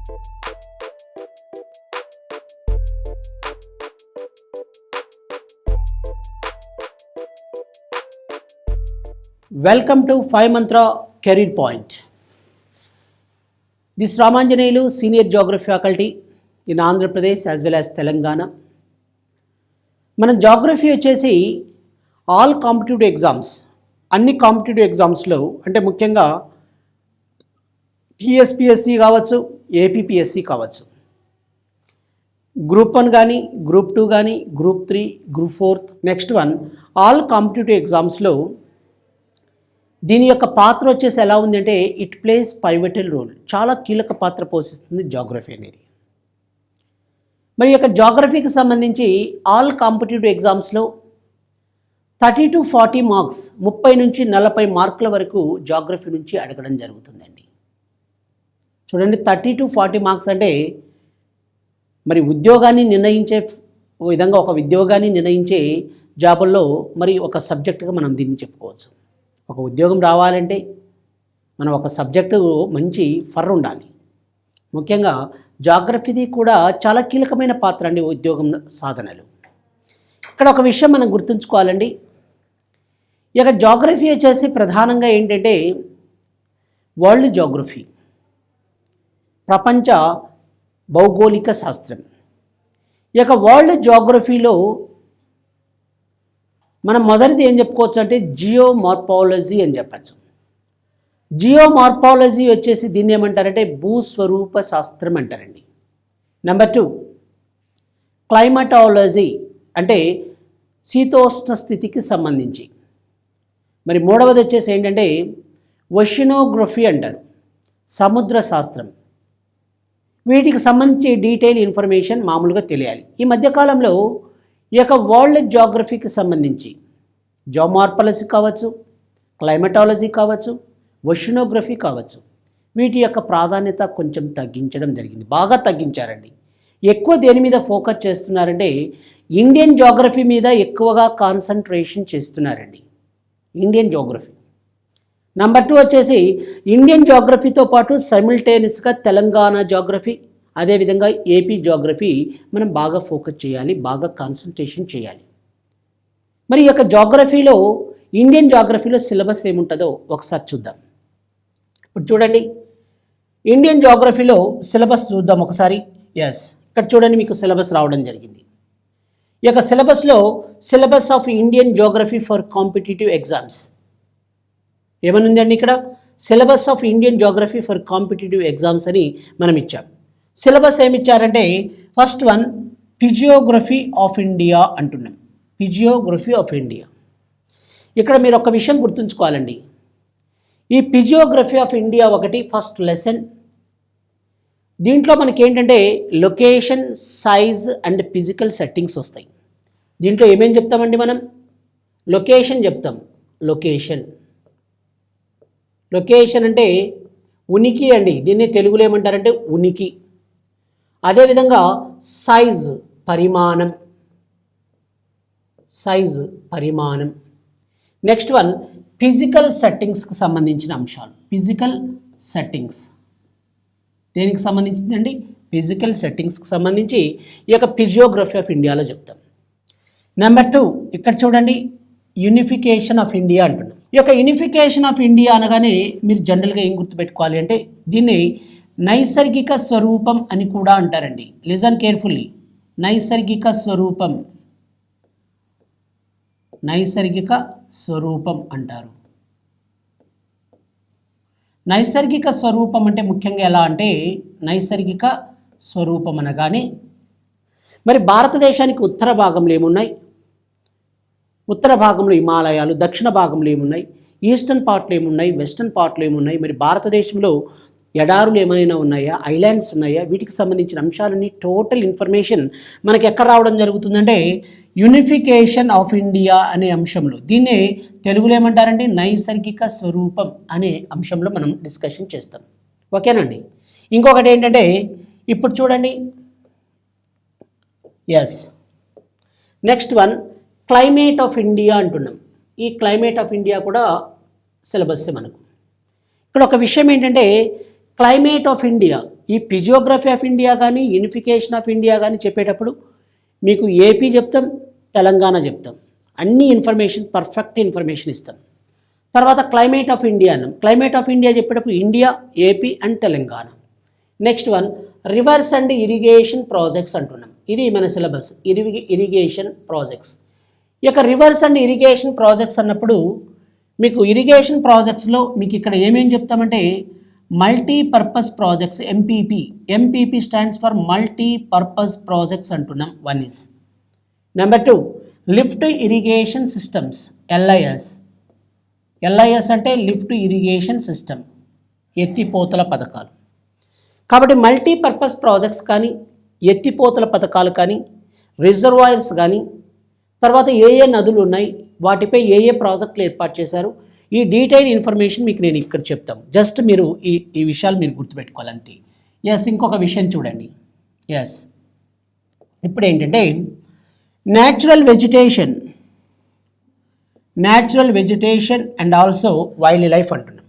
Welcome to 5 Mantra Career Point. This Ramanjaneyulu, Senior Geography Faculty in Andhra Pradesh as well as Telangana. మన geography వచ్చేసి all competitive exams, అన్ని competitive ఎగ్జామ్స్లో అంటే ముఖ్యంగా TSPSC కావచ్చు, APPSC కావచ్చు, గ్రూప్ 1 కానీ, గ్రూప్ 2 కానీ, group 3, group 4, next one all competitive ఎగ్జామ్స్లో దీని యొక్క పాత్ర వచ్చేసి ఎలా ఉందంటే ఇట్ ప్లేస్ పైవటల్ రోల్, చాలా కీలక పాత్ర పోషిస్తుంది జాగ్రఫీ అనేది. మరి యొక్క జాగ్రఫీకి సంబంధించి ఆల్ కాంపిటేటివ్ ఎగ్జామ్స్లో 30 to 40 మార్క్స్, 30 నుంచి 40 మార్కుల వరకు జాగ్రఫీ నుంచి అడగడం జరుగుతుందండి. చూడండి, 30 to 40 మార్క్స్ అంటే మరి ఉద్యోగాన్ని నిర్ణయించే విధంగా, ఒక ఉద్యోగాన్ని నిర్ణయించే జాబుల్లో మరి ఒక సబ్జెక్టుగా మనం దీన్ని చెప్పుకోవచ్చు. ఒక ఉద్యోగం రావాలంటే మనం ఒక సబ్జెక్టు మంచి ఫర్ ఉండాలి. ముఖ్యంగా జాగ్రఫీది కూడా చాలా కీలకమైన పాత్ర అండి ఉద్యోగం సాధనలు. ఇక్కడ ఒక విషయం మనం గుర్తుంచుకోవాలండి. ఇక జాగ్రఫీ వచ్చేసి ప్రధానంగా ఏంటంటే వరల్డ్ జాగ్రఫీ, ప్రపంచ భౌగోళిక శాస్త్రం. ఇక వరల్డ్ జాగ్రఫీలో మనం మొదటిది ఏం చెప్పుకోవచ్చు అంటే జియోమార్ఫాలజీ అని చెప్పచ్చు. జియోమార్ఫాలజీ వచ్చేసి దీన్ని ఏమంటారంటే భూస్వరూప శాస్త్రం అంటారండి. నెంబర్ 2 క్లైమటాలజీ అంటే శీతోష్ణ స్థితికి సంబంధించి. మరి మూడవది వచ్చేసి ఏంటంటే ఓషినోగ్రఫీ అంటారు, సముద్ర శాస్త్రం. వీటికి సంబంధించి డీటెయిల్ ఇన్ఫర్మేషన్ మామూలుగా తెలియాలి. ఈ మధ్యకాలంలో ఈ యొక్క వరల్డ్ జాగ్రఫీకి సంబంధించి జియోమార్ఫాలజీ కావచ్చు, క్లైమటాలజీ కావచ్చు, ఓషినోగ్రఫీ కావచ్చు, వీటి యొక్క ప్రాధాన్యత కొంచెం తగ్గించడం జరిగింది, బాగా తగ్గించారండి. ఎక్కువ దేని మీద ఫోకస్ చేస్తున్నారంటే ఇండియన్ జాగ్రఫీ మీద ఎక్కువగా కాన్సన్ట్రేషన్ చేస్తున్నారండి, ఇండియన్ జాగ్రఫీ. నెంబర్ 2 వచ్చేసి ఇండియన్ జాగ్రఫీతో పాటు సైమిల్టేనియస్గా తెలంగాణ జాగ్రఫీ, అదేవిధంగా ఏపీ జాగ్రఫీ మనం బాగా ఫోకస్ చేయాలి, బాగా కాన్సన్ట్రేషన్ చేయాలి. మరి ఈ యొక్క జాగ్రఫీలో, ఇండియన్ జాగ్రఫీలో సిలబస్ ఏముంటుందో ఒకసారి చూద్దాం. ఇప్పుడు చూడండి, ఇండియన్ జాగ్రఫీలో సిలబస్ చూద్దాం ఒకసారి. ఎస్, ఇక్కడ చూడండి, మీకు సిలబస్ రావడం జరిగింది. ఈ యొక్క సిలబస్లో syllabus of Indian geography for competitive exams ఏమనుంది అండి? ఇక్కడ syllabus of Indian geography for competitive exams అని మనం ఇచ్చాం. సిలబస్ ఏమిచ్చారంటే first one physiography of India అంటున్నాం, ఫిజియోగ్రఫీ ఆఫ్ ఇండియా. ఇక్కడ మీరు ఒక విషయం గుర్తుంచుకోవాలండి, ఈ ఫిజియోగ్రఫీ ఆఫ్ ఇండియా ఒకటి ఫస్ట్ లెసన్. దీంట్లో మనకి ఏంటంటే location, size and physical settings వస్తాయి. దీంట్లో ఏమేం చెప్తామండి మనం? లొకేషన్ చెప్తాం. లొకేషన్ అంటే ఉనికి అండి, దీన్ని తెలుగులో ఏమంటారంటే ఉనికి. అదేవిధంగా సైజ్, పరిమాణం. నెక్స్ట్ వన్ ఫిజికల్ సెట్టింగ్స్కి సంబంధించిన అంశాలు. ఫిజికల్ సెట్టింగ్స్ దేనికి సంబంధించిందండి? ఫిజికల్ సెట్టింగ్స్కి సంబంధించి ఈ యొక్క ఫిజియోగ్రఫీ ఆఫ్ ఇండియాలో చెప్తాం. నెంబర్ 2 ఇక్కడ చూడండి, యూనిఫికేషన్ ఆఫ్ ఇండియా అంటున్నాం. ఈ యొక్క యూనిఫికేషన్ ఆఫ్ ఇండియా అనగానే మీరు జనరల్గా ఏం గుర్తుపెట్టుకోవాలి అంటే దీన్ని నైసర్గిక స్వరూపం అని కూడా అంటారండి. లిజన్ కేర్ఫుల్లీ, నైసర్గిక స్వరూపం అంటారు. నైసర్గిక స్వరూపం అంటే ముఖ్యంగా ఎలా అంటే నైసర్గిక స్వరూపం అనగానే మరి భారతదేశానికి ఉత్తర భాగంలో ఏమున్నాయి? ఉత్తర భాగంలో హిమాలయాలు, దక్షిణ భాగంలో ఏమున్నాయి? ఈస్టర్న్ పార్ట్లో ఏమున్నాయి? వెస్టర్న్ పార్ట్లో ఏమున్నాయి? మరి భారతదేశంలో ఎడారులు ఏమైనా ఉన్నాయా? ఐలాండ్స్ ఉన్నాయా? వీటికి సంబంధించిన అంశాలన్నీ టోటల్ ఇన్ఫర్మేషన్ మనకి ఎక్కడ రావడం జరుగుతుందంటే యూనిఫికేషన్ ఆఫ్ ఇండియా అనే అంశంలో. దీన్నే తెలుగులో ఏమంటారంటే నైసర్గిక స్వరూపం అనే అంశంలో మనం డిస్కషన్ చేస్తాం. ఓకేనండి. ఇంకొకటి ఏంటంటే ఇప్పుడు చూడండి, as next one climate of India అంటున్నాం. ఈ క్లైమేట్ ఆఫ్ ఇండియా కూడా సిలబస్సే మనకు. ఇక్కడ ఒక విషయం ఏంటంటే క్లైమేట్ ఆఫ్ ఇండియా ఈ ఫిజియోగ్రఫీ ఆఫ్ ఇండియా కానీ యూనిఫికేషన్ ఆఫ్ ఇండియా కానీ చెప్పేటప్పుడు మీకు ఏపీ చెప్తాం, తెలంగాణ చెప్తాం, అన్ని ఇన్ఫర్మేషన్ పర్ఫెక్ట్ ఇన్ఫర్మేషన్ ఇస్తాం. తర్వాత క్లైమేట్ ఆఫ్ ఇండియా అన్నాం. క్లైమేట్ ఆఫ్ ఇండియా చెప్పేటప్పుడు India, AP and Telangana. Next one reverse and irrigation projects అంటున్నాం. ఇది మన సిలబస్, ఇరిగేషన్ ప్రాజెక్ట్స్. ఈ యొక్క రివర్స్ అండ్ ఇరిగేషన్ ప్రాజెక్ట్స్ అన్నప్పుడు మీకు ఇరిగేషన్ ప్రాజెక్ట్స్లో మీకు ఇక్కడ ఏమేమి చెప్తామంటే multipurpose projects, MPP stands for multipurpose projects అంటున్నాం. 1 is. Number 2 lift irrigation systems, LIS అంటే లిఫ్ట్ ఇరిగేషన్ సిస్టమ్, ఎత్తిపోతల పథకాలు. కాబట్టి మల్టీపర్పస్ ప్రాజెక్ట్స్ కానీ, ఎత్తిపోతల పథకాలు కానీ, రిజర్వాయర్స్ కానీ, తర్వాత ఏ నదులు ఉన్నాయి, వాటిపై ఏ ప్రాజెక్టులు ఏర్పాటు చేశారు, ఈ డీటెయిల్ ఇన్ఫర్మేషన్ మీకు నేను ఇక్కడ చెప్తాను. జస్ట్ మీరు ఈ విషయాలు మీరు గుర్తుపెట్టుకోవాలి అంతే. ఇంకొక విషయం చూడండి. ఇప్పుడు ఏంటంటే natural vegetation and also wild life అంటున్నాం.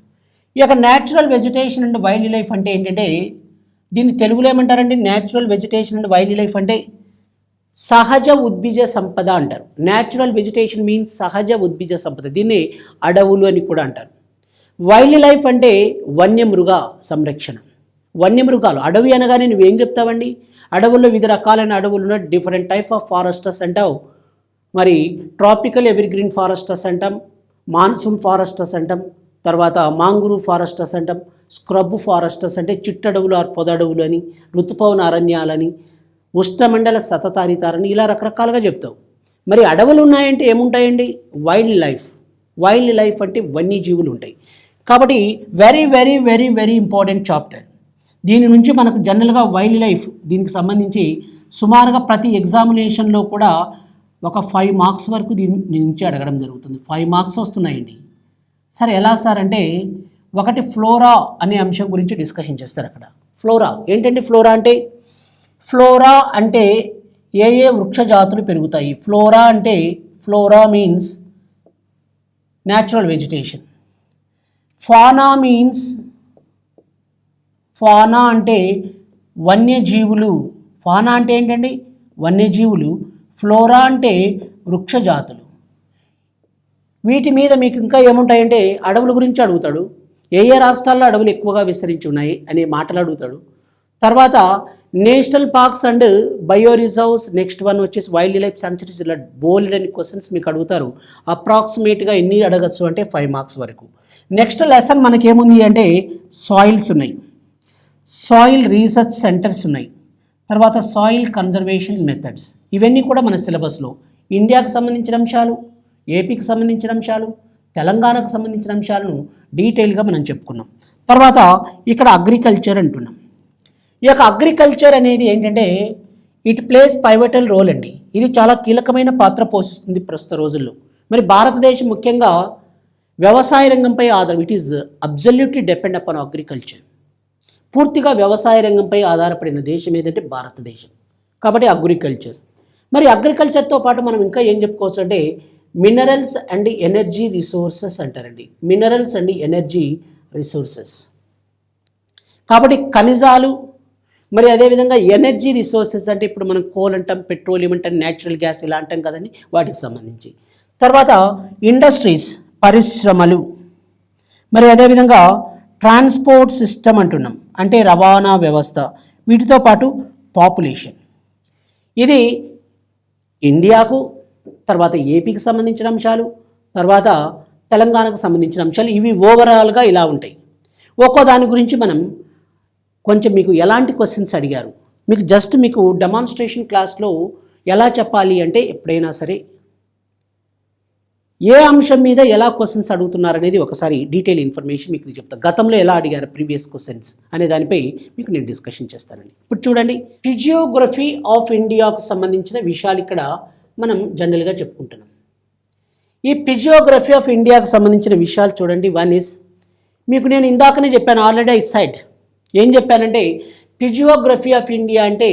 ఈ యొక్క natural vegetation and wild life అంటే ఏంటంటే దీన్ని తెలుగులో ఏమంటారండి? Natural vegetation and wild life అంటే సహజ ఉద్భిజ సంపద అంటారు. న్యాచురల్ వెజిటేషన్ మీన్స్ సహజ ఉద్భిజ సంపద, దీన్ని అడవులు అని కూడా అంటారు. వైల్డ్ లైఫ్ అంటే వన్యమృగ సంరక్షణ. వన్యమృగాలు, అడవి అనగానే నువ్వేం చెప్తావండి? అడవుల్లో వివిధ రకాలైన అడవులు ఉన్న డిఫరెంట్ టైప్ ఆఫ్ ఫారెస్టర్స్ అంటావు. మరి ట్రాపికల్ ఎవర్గ్రీన్ ఫారెస్టర్స్ అంటాం, మాన్సూన్ ఫారెస్టర్స్ అంటాం, తర్వాత మాంగ్రూవ్ ఫారెస్టర్స్ అంటాం, స్క్రబ్ ఫారెస్టర్స్ అంటే చిట్టడవులు ఆర్ పొదడవులు అని, ఋతుపవన అరణ్యాలని, ఉష్ణమండల సతతారితారని, ఇలా రకరకాలుగా చెప్తావు. మరి అడవులు ఉన్నాయంటే ఏముంటాయండి? వైల్డ్ లైఫ్ అంటే వన్యజీవులు ఉంటాయి. కాబట్టి very very very very important chapter. దీని నుంచి మనకు జనరల్గా వైల్డ్ లైఫ్ దీనికి సంబంధించి సుమారుగా ప్రతి ఎగ్జామినేషన్లో కూడా ఒక 5 మార్క్స్ వరకు దీని నుంచి అడగడం జరుగుతుంది. 5 మార్క్స్ వస్తున్నాయండి. సరే, ఎలా సార్ అంటే ఒకటి ఫ్లోరా అనే అంశం గురించి డిస్కషన్ చేస్తారు అక్కడ. ఫ్లోరా ఏంటంటే ఫ్లోరా అంటే ఏ వృక్ష జాతులు పెరుగుతాయి. Flora means natural vegetation. Fauna అంటే వన్యజీవులు. ఫానా అంటే ఏంటండి? వన్యజీవులు. ఫ్లోరా అంటే వృక్ష జాతులు. వీటి మీద మీకు ఇంకా ఏముంటాయంటే అడవుల గురించి అడుగుతాడు. ఏ రాష్ట్రాల్లో అడవులు ఎక్కువగా విస్తరించి ఉన్నాయి అనే మాటలు అడుగుతాడు. తర్వాత national parks and bio reserves. Next one వచ్చేసి వైల్డ్ లైఫ్ సెంచరీస్. ఇలా బోల్డ్ అని క్వశ్చన్స్ మీకు అడుగుతారు. అప్రాక్సిమేట్గా ఎన్ని అడగచ్చు అంటే 5 మార్క్స్ వరకు. నెక్స్ట్ లెసన్ మనకేముంది అంటే సాయిల్స్ ఉన్నాయి, సాయిల్ రీసెర్చ్ సెంటర్స్ ఉన్నాయి, తర్వాత సాయిల్ కన్జర్వేషన్ మెథడ్స్. ఇవన్నీ కూడా మన సిలబస్లో ఇండియాకు సంబంధించిన అంశాలు, ఏపీకి సంబంధించిన అంశాలు, తెలంగాణకు సంబంధించిన అంశాలను డీటెయిల్గా మనం చెప్పుకున్నాం. తర్వాత ఇక్కడ అగ్రికల్చర్ అంటున్నాం. ఈ యొక్క అగ్రికల్చర్ అనేది ఏంటంటే ఇట్ ప్లేస్ పైవటల్ రోల్ అండి. ఇది చాలా కీలకమైన పాత్ర పోషిస్తుంది ప్రస్తుత రోజుల్లో. మరి భారతదేశం ముఖ్యంగా వ్యవసాయ రంగంపై it is absolutely depend upon agriculture. పూర్తిగా వ్యవసాయ రంగంపై ఆధారపడిన దేశం ఏదంటే భారతదేశం. కాబట్టి అగ్రికల్చర్. మరి అగ్రికల్చర్తో పాటు మనం ఇంకా ఏం చెప్పుకోవచ్చు అంటే మినరల్స్ అండ్ ఎనర్జీ రిసోర్సెస్ అంటారండి. Minerals and energy resources. కాబట్టి ఖనిజాలు, మరి అదేవిధంగా ఎనర్జీ రిసోర్సెస్ అంటే ఇప్పుడు మనం కోల్ అంటాం, పెట్రోలియం అంటాం, న్యాచురల్ గ్యాస్ ఇలా అంటాం కదండి, వాటికి సంబంధించి. తర్వాత ఇండస్ట్రీస్, పరిశ్రమలు, మరి అదేవిధంగా ట్రాన్స్పోర్ట్ సిస్టమ్ అంటున్నాం, అంటే రవాణా వ్యవస్థ. వీటితో పాటు పాపులేషన్. ఇది ఇండియాకు, తర్వాత ఏపీకి సంబంధించిన అంశాలు, తర్వాత తెలంగాణకు సంబంధించిన అంశాలు. ఇవి ఓవరాల్గా ఇలా ఉంటాయి. ఒక్కో దాని గురించి మనం కొంచెం మీకు ఎలాంటి క్వశ్చన్స్ అడిగారు, మీకు జస్ట్ మీకు డెమాన్స్ట్రేషన్ క్లాస్లో ఎలా చెప్పాలి అంటే ఎప్పుడైనా సరే ఏ అంశం మీద ఎలా క్వశ్చన్స్ అడుగుతున్నారు అనేది ఒకసారి డీటెయిల్ ఇన్ఫర్మేషన్ మీకు చెప్తాను. గతంలో ఎలా అడిగారు ప్రీవియస్ క్వశ్చన్స్ అనే దానిపై మీకు నేను డిస్కషన్ చేస్తానండి. ఇప్పుడు చూడండి, ఫిజియోగ్రఫీ ఆఫ్ ఇండియాకు సంబంధించిన విషయాలు ఇక్కడ మనం జనరల్గా చెప్పుకుంటున్నాం. ఈ ఫిజియోగ్రఫీ ఆఫ్ ఇండియాకు సంబంధించిన విషయాలు చూడండి. 1 is మీకు నేను ఇందాకనే చెప్పాను ఆల్రెడీ. ఐ సైడ్ ఏం చెప్పానంటే ఫిజియోగ్రఫీ ఆఫ్ ఇండియా అంటే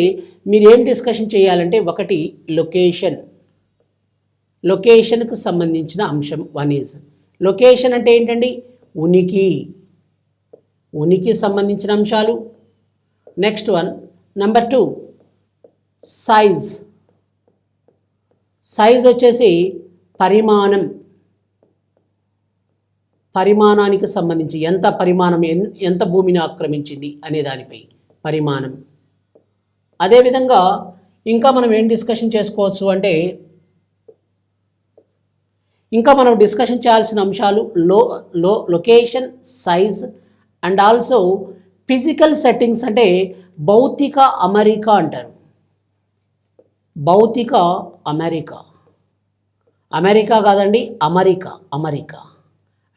మీరు ఏం డిస్కషన్ చేయాలంటే ఒకటి లొకేషన్కు సంబంధించిన అంశం. 1 is లొకేషన్ అంటే ఏంటండి? ఉనికి సంబంధించిన అంశాలు. Next one number 2 size. Size వచ్చేసి పరిమాణం, పరిమాణానికి సంబంధించి ఎంత పరిమాణం, ఎంత భూమిని ఆక్రమించింది అనే దానిపై పరిమాణం. అదేవిధంగా ఇంకా మనం ఏం డిస్కషన్ చేసుకోవచ్చు అంటే, ఇంకా మనం డిస్కషన్ చేయాల్సిన అంశాలు location, size and also physical settings, అంటే భౌతిక అమరిక అంటారు. భౌతిక అమెరికా, అమెరికా కాదండి, అమరిక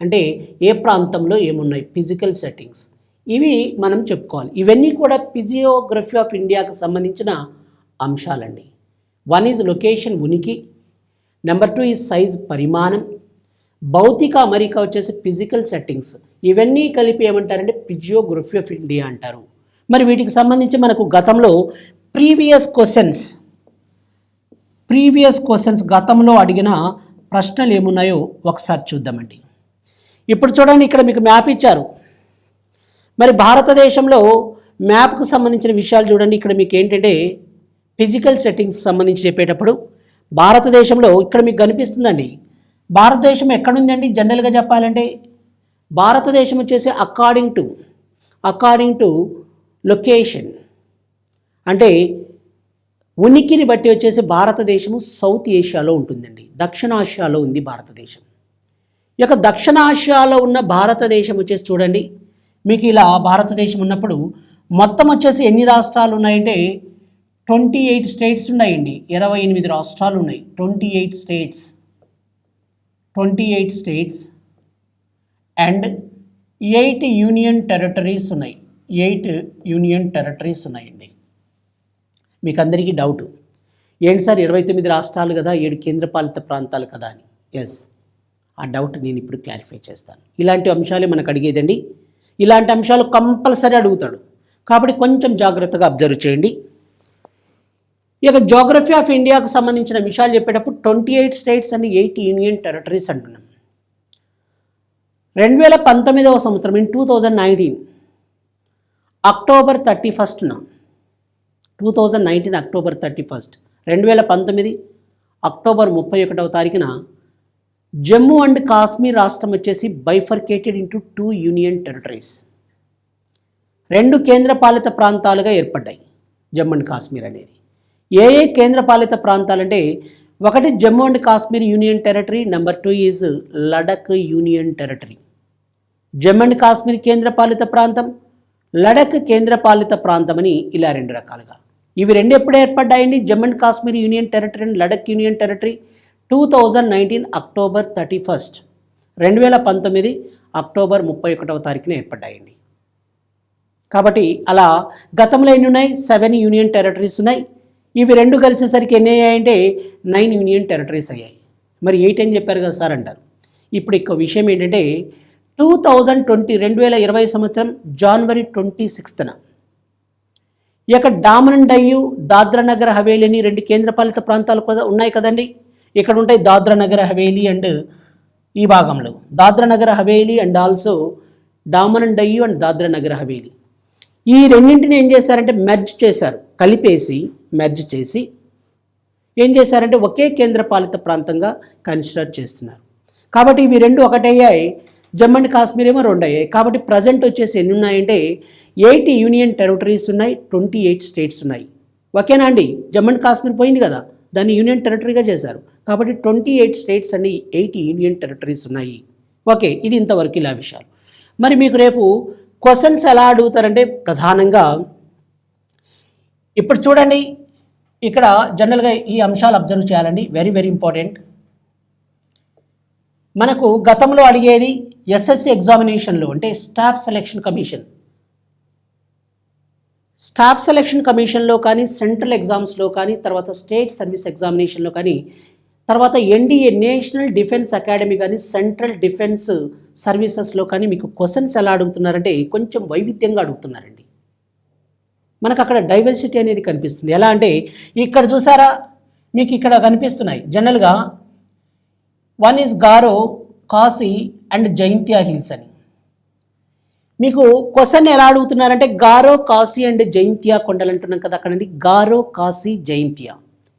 అంటే ఏ ప్రాంతంలో ఏమున్నాయి, ఫిజికల్ సెట్టింగ్స్, ఇవి మనం చెప్పుకోవాలి. ఇవన్నీ కూడా ఫిజియోగ్రఫీ ఆఫ్ ఇండియాకు సంబంధించిన అంశాలండి. 1 ఈజ్ లొకేషన్, ఉనికి. నెంబర్ 2 ఈజ్ సైజ్, పరిమాణం. భౌతిక అమరిక వచ్చేసి ఫిజికల్ సెట్టింగ్స్. ఇవన్నీ కలిపి ఏమంటారంటే ఫిజియోగ్రఫీ ఆఫ్ ఇండియా అంటారు. మరి వీటికి సంబంధించి మనకు గతంలో ప్రీవియస్ క్వశ్చన్స్ గతంలో అడిగిన ప్రశ్నలు ఏమున్నాయో ఒకసారి చూద్దామండి. ఇప్పుడు చూడండి, ఇక్కడ మీకు మ్యాప్ ఇచ్చారు. మరి భారతదేశంలో మ్యాప్కు సంబంధించిన విషయాలు చూడండి. ఇక్కడ మీకు ఏంటంటే ఫిజికల్ సెట్టింగ్స్ సంబంధించి చెప్పేటప్పుడు భారతదేశంలో ఇక్కడ మీకు కనిపిస్తుందండి. భారతదేశం ఎక్కడుందండి? జనరల్గా చెప్పాలంటే భారతదేశం వచ్చేసి అకార్డింగ్ టు లొకేషన్, అంటే ఉనికిని బట్టి వచ్చేసి భారతదేశము సౌత్ ఏషియాలో ఉంటుందండి. దక్షిణాసియాలో ఉంది భారతదేశం. ఇక దక్షిణాసియాలో ఉన్న భారతదేశం వచ్చేసి చూడండి, మీకు ఇలా భారతదేశం ఉన్నప్పుడు మొత్తం వచ్చేసి ఎన్ని రాష్ట్రాలు ఉన్నాయంటే 28 స్టేట్స్ ఉన్నాయండి. 28 రాష్ట్రాలు ఉన్నాయి. 28 స్టేట్స్ అండ్ 8 యూనియన్ టెరిటరీస్ ఉన్నాయి. 8 యూనియన్ టెరిటరీస్ ఉన్నాయండి. మీకు అందరికీ డౌట్, ఏంటి సార్ 29 రాష్ట్రాలు కదా, 7 కేంద్రపాలిత ప్రాంతాలు కదా అని. ఎస్, ఆ డౌట్ నేను ఇప్పుడు క్లారిఫై చేస్తాను. ఇలాంటి అంశాలే మనకు అడిగేదండి. ఇలాంటి అంశాలు కంపల్సరీ అడుగుతాడు, కాబట్టి కొంచెం జాగ్రత్తగా అబ్జర్వ్ చేయండి. ఇక జోగ్రఫీ ఆఫ్ ఇండియాకు సంబంధించిన విషయాలు చెప్పేటప్పుడు 28 స్టేట్స్ అండ్ 8 యూనియన్ టెరిటరీస్ అంటున్నాం. 2019వ సంవత్సరం, ఇన్ 2019 అక్టోబర్ 31న 2019 అక్టోబర్ 31, 2019 అక్టోబర్ 31వ తారీఖున జమ్మూ అండ్ కాశ్మీర్ రాష్ట్రం వచ్చేసి బైఫర్కేటెడ్ ఇంటూ 2 యూనియన్ టెరిటరీస్, 2 కేంద్రపాలిత ప్రాంతాలుగా ఏర్పడ్డాయి జమ్మూ అండ్ కాశ్మీర్ అనేది. ఏ కేంద్రపాలిత ప్రాంతాలంటే, 1 Jammu and Kashmir union territory, number 2 is Ladakh union territory. Jammu and Kashmir కేంద్రపాలిత ప్రాంతం, లడక్ కేంద్రపాలిత ప్రాంతం అని ఇలా 2 రకాలుగా. ఇవి 2 ఎప్పుడు ఏర్పడ్డాయండి? Jammu and Kashmir union territory and Ladakh union territory 2019 October 31, 2019 October 31వ తారీఖున ఏర్పడ్డాయండి. కాబట్టి అలా గతంలో ఎన్ని ఉన్నాయి? 7 యూనియన్ టెరిటరీస్ ఉన్నాయి. ఇవి 2 కలిసేసరికి ఎన్ని అయ్యాయంటే 9 యూనియన్ టెరిటరీస్ అయ్యాయి. మరి 8 అని చెప్పారు కదా సార్ అంటారు. ఇప్పుడు ఇక విషయం ఏంటంటే 2020 సంవత్సరం జనవరి 26న ఇక డామన్ అండ్ డయ్యూ, దాద్రా నగర్ హవేలీ అని 2 కేంద్రపాలిత ప్రాంతాలు కూడా ఉన్నాయి కదండి. ఇక్కడ ఉంటాయి దాద్రా నగర్ హవేలీ అండ్ ఈ భాగంలో Dadra Nagar Haveli and also Daman and Diu and Dadra Nagar Haveli. ఈ రెండింటిని ఏం చేశారంటే మెర్జ్ చేశారు, కలిపేసి మెర్జ్ చేసి ఏం చేశారంటే ఒకే కేంద్రపాలిత ప్రాంతంగా కన్సిడర్ చేస్తున్నారు. కాబట్టి ఇవి 2 ఒకటయ్యాయి, జమ్మూ అండ్ కాశ్మీర్ ఏమో 2 అయ్యాయి. కాబట్టి ప్రజెంట్ వచ్చేసి ఎన్ని ఉన్నాయంటే 8 యూనియన్ టెరిటరీస్ ఉన్నాయి, 28 స్టేట్స్ ఉన్నాయి. ఓకేనా అండి? జమ్మూ అండ్ కాశ్మీర్ పోయింది కదా, దాన్ని యూనియన్ టెరిటరీగా చేశారు. కాబట్టి 28 స్టేట్స్ అండి, 8 యూనియన్ టెరిటరీస్ ఉన్నాయి. ఓకే, ఇది ఇంతవరకు ఇలా విషయాలు. మరి మీకు రేపు క్వశ్చన్స్ ఎలా అడుగుతారంటే ప్రధానంగా ఇప్పుడు చూడండి, ఇక్కడ జనరల్గా ఈ అంశాలు అబ్జర్వ్ చేయాలండి, వెరీ వెరీ ఇంపార్టెంట్. మనకు గతంలో అడిగేది ఎస్ఎస్సి ఎగ్జామినేషన్లో అంటే స్టాఫ్ సెలక్షన్ కమిషన్లో కానీ, సెంట్రల్ ఎగ్జామ్స్లో కానీ, తర్వాత స్టేట్ సర్వీస్ ఎగ్జామినేషన్లో కానీ, తర్వాత ఎన్డీఏ నేషనల్ డిఫెన్స్ అకాడమీ కానీ, సెంట్రల్ డిఫెన్స్ సర్వీసెస్లో కానీ మీకు క్వశ్చన్స్ ఎలా అడుగుతున్నారంటే కొంచెం వైవిధ్యంగా అడుగుతున్నారండి. మనకు అక్కడ డైవర్సిటీ అనేది కనిపిస్తుంది. ఎలా అంటే ఇక్కడ చూసారా, మీకు ఇక్కడ కనిపిస్తున్నాయి జనరల్గా 1 is Garo, Kashi and Jaintia hills అని. మీకు క్వశ్చన్ ఎలా అడుగుతున్నారంటే గారో కాశీ అండ్ జైంతియా కొండలు అంటున్నాం కదా, అక్కడండి గారో కాశీ జైంతియా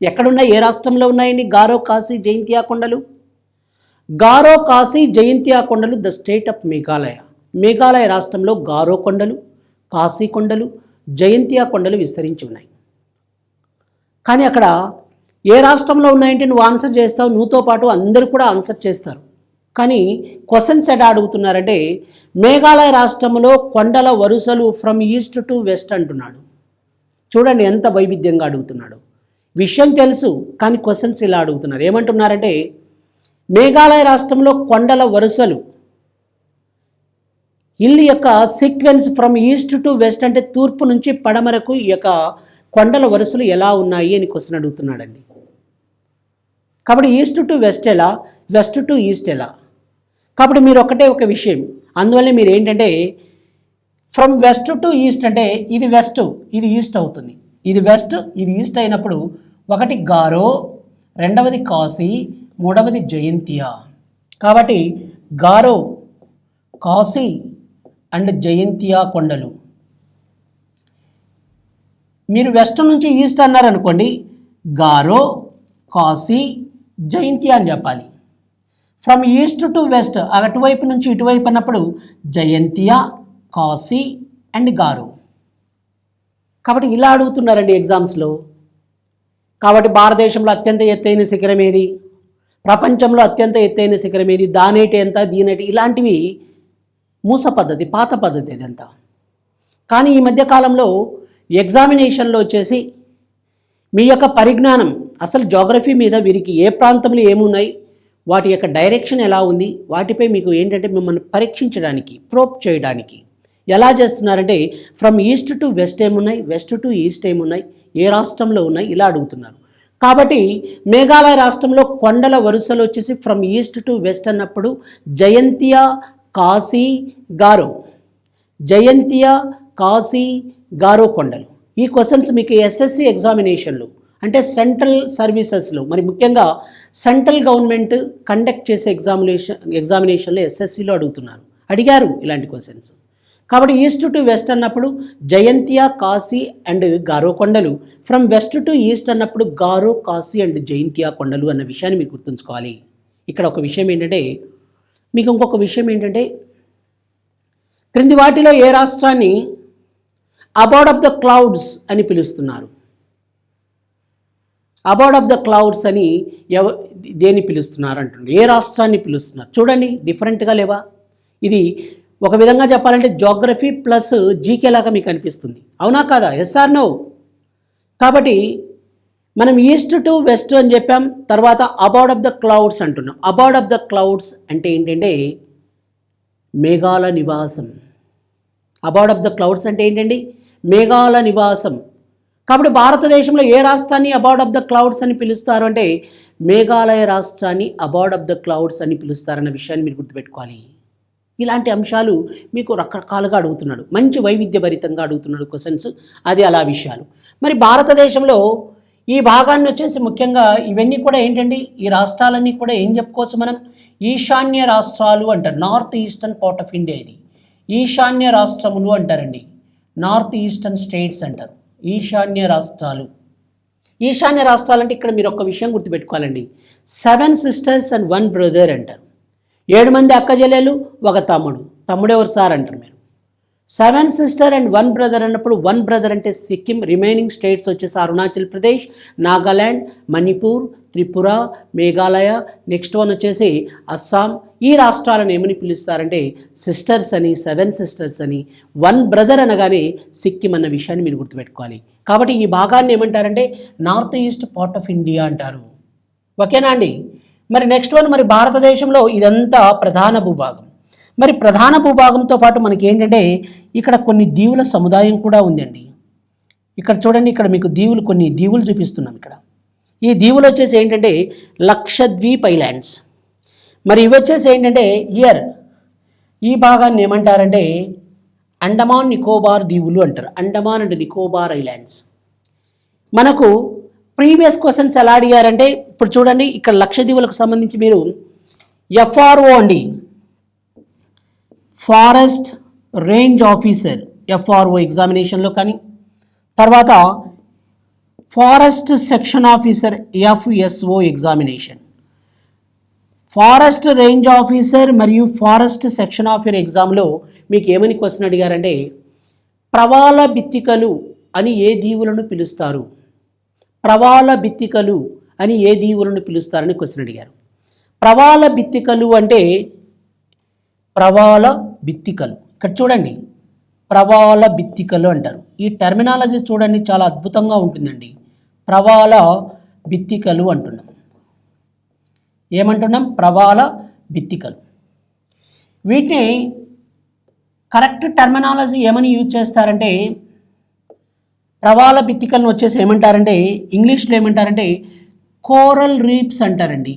ఎక్కడున్నాయి, ఏ రాష్ట్రంలో ఉన్నాయండి గారో కాశీ జైంతియా కొండలు? గారో కాశీ జైంతియా కొండలు the state of Meghalaya. Meghalaya రాష్ట్రంలో గారో కొండలు, కాశీ కొండలు, జయంతియా కొండలు విస్తరించి ఉన్నాయి. కానీ అక్కడ ఏ రాష్ట్రంలో ఉన్నాయంటే నువ్వు ఆన్సర్ చేస్తావు, నువ్వుతో పాటు అందరూ కూడా ఆన్సర్ చేస్తారు. కానీ క్వశ్చన్స్ ఎలా అడుగుతున్నారంటే మేఘాలయ రాష్ట్రంలో కొండల వరుసలు ఫ్రమ్ ఈస్ట్ టు వెస్ట్ అంటున్నాడు. చూడండి ఎంత వైవిధ్యంగా అడుగుతున్నాడు. విషయం తెలుసు కానీ క్వశ్చన్స్ ఇలా అడుగుతున్నారు. ఏమంటున్నారంటే మేఘాలయ రాష్ట్రంలో కొండల వరుసలు హిల్ యొక్క sequence from east to west అంటే తూర్పు నుంచి పడమరకు ఈ యొక్క కొండల వరుసలు ఎలా ఉన్నాయి అని క్వశ్చన్ అడుగుతున్నాడండి. కాబట్టి ఈస్ట్ టు వెస్ట్ ఎలా, వెస్ట్ టు ఈస్ట్ ఎలా? కాబట్టి మీరు ఒక విషయం, అందువల్ల మీరు ఏంటంటే ఫ్రమ్ వెస్ట్ టు ఈస్ట్ అంటే ఇది వెస్ట్ ఇది ఈస్ట్ అవుతుంది, ఇది వెస్ట్ ఇది ఈస్ట్ అయినప్పుడు ఒకటి గారో, రెండవది కాశీ, మూడవది జయంతియా. కాబట్టి గారో, కాశీ అండ్ జయంతియా కొండలు. మీరు వెస్ట్ నుంచి ఈస్ట్ అన్నారనుకోండి గారో, కాశీ, జయంతియా అని చెప్పాలి. ఫ్రమ్ ఈస్ట్ టు వెస్ట్ అటువైపు నుంచి ఇటువైపు అన్నప్పుడు జయంతియా, కాశీ అండ్ గారో. కాబట్టి ఇలా అడుగుతున్నారండి ఎగ్జామ్స్లో. కాబట్టి భారతదేశంలో అత్యంత ఎత్తైన శిఖరం ఏది, ప్రపంచంలో అత్యంత ఎత్తైన శిఖరం ఏది, దానేటి ఎంత దీనేటి, ఇలాంటివి మూస పద్ధతి, పాత పద్ధతి ఇదంతా. కానీ ఈ మధ్యకాలంలో ఎగ్జామినేషన్లో వచ్చేసి మీ యొక్క పరిజ్ఞానం అసలు జోగ్రఫీ మీద వీరికి ఏ ప్రాంతంలో ఏమున్నాయి, వాటి యొక్క డైరెక్షన్ ఎలా ఉంది, వాటిపై మీకు ఏంటంటే మిమ్మల్ని పరీక్షించడానికి, ప్రోబ్ చేయడానికి ఎలా చేస్తున్నారంటే ఫ్రమ్ ఈస్ట్ టు వెస్ట్ ఏమున్నాయి, వెస్ట్ టు ఈస్ట్ ఏమున్నాయి, ఏ రాష్ట్రంలో ఉన్నాయి, ఇలా అడుగుతున్నారు. కాబట్టి మేఘాలయ రాష్ట్రంలో కొండల వరుసలు వచ్చేసి ఫ్రమ్ ఈస్ట్ టు వెస్ట్ అన్నప్పుడు జయంతియా, కాశీ, గారో, జయంతియా, కాశీ, గారో కొండలు. ఈ క్వశ్చన్స్ మీకు ఎస్ఎస్సి ఎగ్జామినేషన్లో అంటే సెంట్రల్ సర్వీసెస్లో, మరి ముఖ్యంగా సెంట్రల్ గవర్నమెంట్ కండక్ట్ చేసే ఎగ్జామినేషన్లో ఎస్ఎస్సిలో అడిగారు ఇలాంటి క్వశ్చన్స్. కాబట్టి ఈస్ట్ టు వెస్ట్ అన్నప్పుడు జయంతియా, కాశీ అండ్ గారో కొండలు, ఫ్రమ్ వెస్ట్ టు ఈస్ట్ అన్నప్పుడు గారో, కాశీ అండ్ జయంతియా కొండలు అన్న విషయాన్ని మీరు గుర్తుంచుకోవాలి. ఇక్కడ ఒక విషయం ఏంటంటే మీకు ఇంకొక విషయం ఏంటంటే క్రింది వాటిలో ఏ రాష్ట్రాన్ని అబౌట్ ఆఫ్ ద క్లౌడ్స్ అని పిలుస్తున్నారు? అబౌట్ ఆఫ్ ద క్లౌడ్స్ అని దేన్ని పిలుస్తున్నారు అంటున్నారు, ఏ రాష్ట్రాన్ని పిలుస్తున్నారు? చూడండి డిఫరెంట్గా లేవా? ఇది ఒక విధంగా చెప్పాలంటే జోగ్రఫీ ప్లస్ జీకే లాగా మీకు అనిపిస్తుంది, అవునా కాదా? Yes or no? కాబట్టి మనం ఈస్ట్ టు వెస్ట్ అని చెప్పాం, తర్వాత అబౌట్ ఆఫ్ ద క్లౌడ్స్ అంటున్నాం. అబౌట్ ఆఫ్ ద క్లౌడ్స్ అంటే ఏంటంటే మేఘాల నివాసం. అబౌట్ ఆఫ్ ద క్లౌడ్స్ అంటే ఏంటండి? మేఘాల నివాసం. కాబట్టి భారతదేశంలో ఏ రాష్ట్రాన్ని అబౌట్ ఆఫ్ ద క్లౌడ్స్ అని పిలుస్తారు అంటే మేఘాలయ రాష్ట్రాన్ని అబౌట్ ఆఫ్ ద క్లౌడ్స్ అని పిలుస్తారన్న విషయాన్ని మీరు గుర్తుపెట్టుకోవాలి. ఇలాంటి అంశాలు మీకు రకరకాలుగా అడుగుతున్నాడు, మంచి వైవిధ్యభరితంగా అడుగుతున్నాడు క్వశ్చన్స్, అది అలా విషయాలు. మరి భారతదేశంలో ఈ భాగాన్ని వచ్చేసి ముఖ్యంగా ఇవన్నీ కూడా ఏంటండి, ఈ రాష్ట్రాలన్నీ కూడా ఏం చెప్పుకోవచ్చు మనం? ఈశాన్య రాష్ట్రాలు అంటారు, north eastern part of India. ఇది ఈశాన్య రాష్ట్రములు అంటారండి, నార్త్ ఈస్టర్న్ స్టేట్స్ అంటారు, ఈశాన్య రాష్ట్రాలు. ఈశాన్య రాష్ట్రాలు అంటే ఇక్కడ మీరు ఒక విషయం గుర్తుపెట్టుకోవాలండి, 7 sisters and 1 brother అంటారు. 7 మంది అక్క చెల్లెలు, ఒక తమ్ముడు. తమ్ముడు ఎవరు సార్ అంటారు మీరు. 7 sisters and 1 brother అన్నప్పుడు 1 brother అంటే సిక్కిం, రిమైనింగ్ స్టేట్స్ వచ్చేసి అరుణాచల్ ప్రదేశ్, నాగాల్యాండ్, మణిపూర్, త్రిపుర, మేఘాలయ, నెక్స్ట్ వన్ వచ్చేసి అస్సాం. ఈ రాష్ట్రాలను ఏమని పిలుస్తారంటే సిస్టర్స్ అని, 7 sisters అని, 1 brother అనగానే సిక్కిం అన్న విషయాన్ని మీరు గుర్తుపెట్టుకోవాలి. కాబట్టి ఈ భాగాన్ని ఏమంటారంటే north east part of India అంటారు. ఓకేనా అండి? మరి నెక్స్ట్ వన్, మరి భారతదేశంలో ఇదంతా ప్రధాన భూభాగం. మరి ప్రధాన భూభాగంతో పాటు మనకి ఏంటంటే ఇక్కడ కొన్ని దీవుల సముదాయం కూడా ఉందండి. ఇక్కడ చూడండి, ఇక్కడ మీకు దీవులు, కొన్ని దీవులు చూపిస్తున్నాం ఇక్కడ. ఈ దీవులు వచ్చేసి ఏంటంటే లక్షద్వీప్ ఐలాండ్స్. మరి ఇవి వచ్చేసి ఏంటంటే ఇయర్ ఈ భాగాన్ని ఏమంటారంటే అండమాన్ నికోబార్ దీవులు అంటారు, అండమాన్ అండ్ నికోబార్ ఐలాండ్స్. మనకు ప్రీవియస్ క్వశ్చన్స్ ఎలా అడిగారంటే ఇప్పుడు చూడండి, ఇక్కడ లక్షద్వీపులకు సంబంధించి మీరు FRO అండి, ఫారెస్ట్ రేంజ్ ఆఫీసర్ ఎఫ్ఆర్ఓ ఎగ్జామినేషన్లో కానీ, తర్వాత forest section officer FSO examination, forest range officer మరియు ఫారెస్ట్ సెక్షన్ ఆఫీసర్ ఎగ్జామ్లో మీకు ఏమని క్వశ్చన్ అడిగారంటే ప్రవాల బిత్తికలు అని ఏ దీవులను పిలుస్తారు, ప్రవాల బిత్తికలు అని ఏ దీవులను పిలుస్తారని క్వశ్చన్ అడిగారు. ప్రవాల బిత్తికలు అంటే ప్రవాల బిత్తికలు, ఇక్కడ చూడండి ప్రవాల బిత్తికలు అంటారు. ఈ టెర్మినాలజీ చూడండి చాలా అద్భుతంగా ఉంటుందండి. ప్రవాల బిత్తికలు అంటున్నాం. ఏమంటున్నాం? ప్రవాల బిత్తికలు. వీటిని కరెక్ట్ టెర్మినాలజీ ఏమని యూజ్ చేస్తారంటే ప్రవాల బిత్తికలను వచ్చేసి ఏమంటారంటే ఇంగ్లీష్లో ఏమంటారంటే కోరల్ రీప్స్ అంటారండి.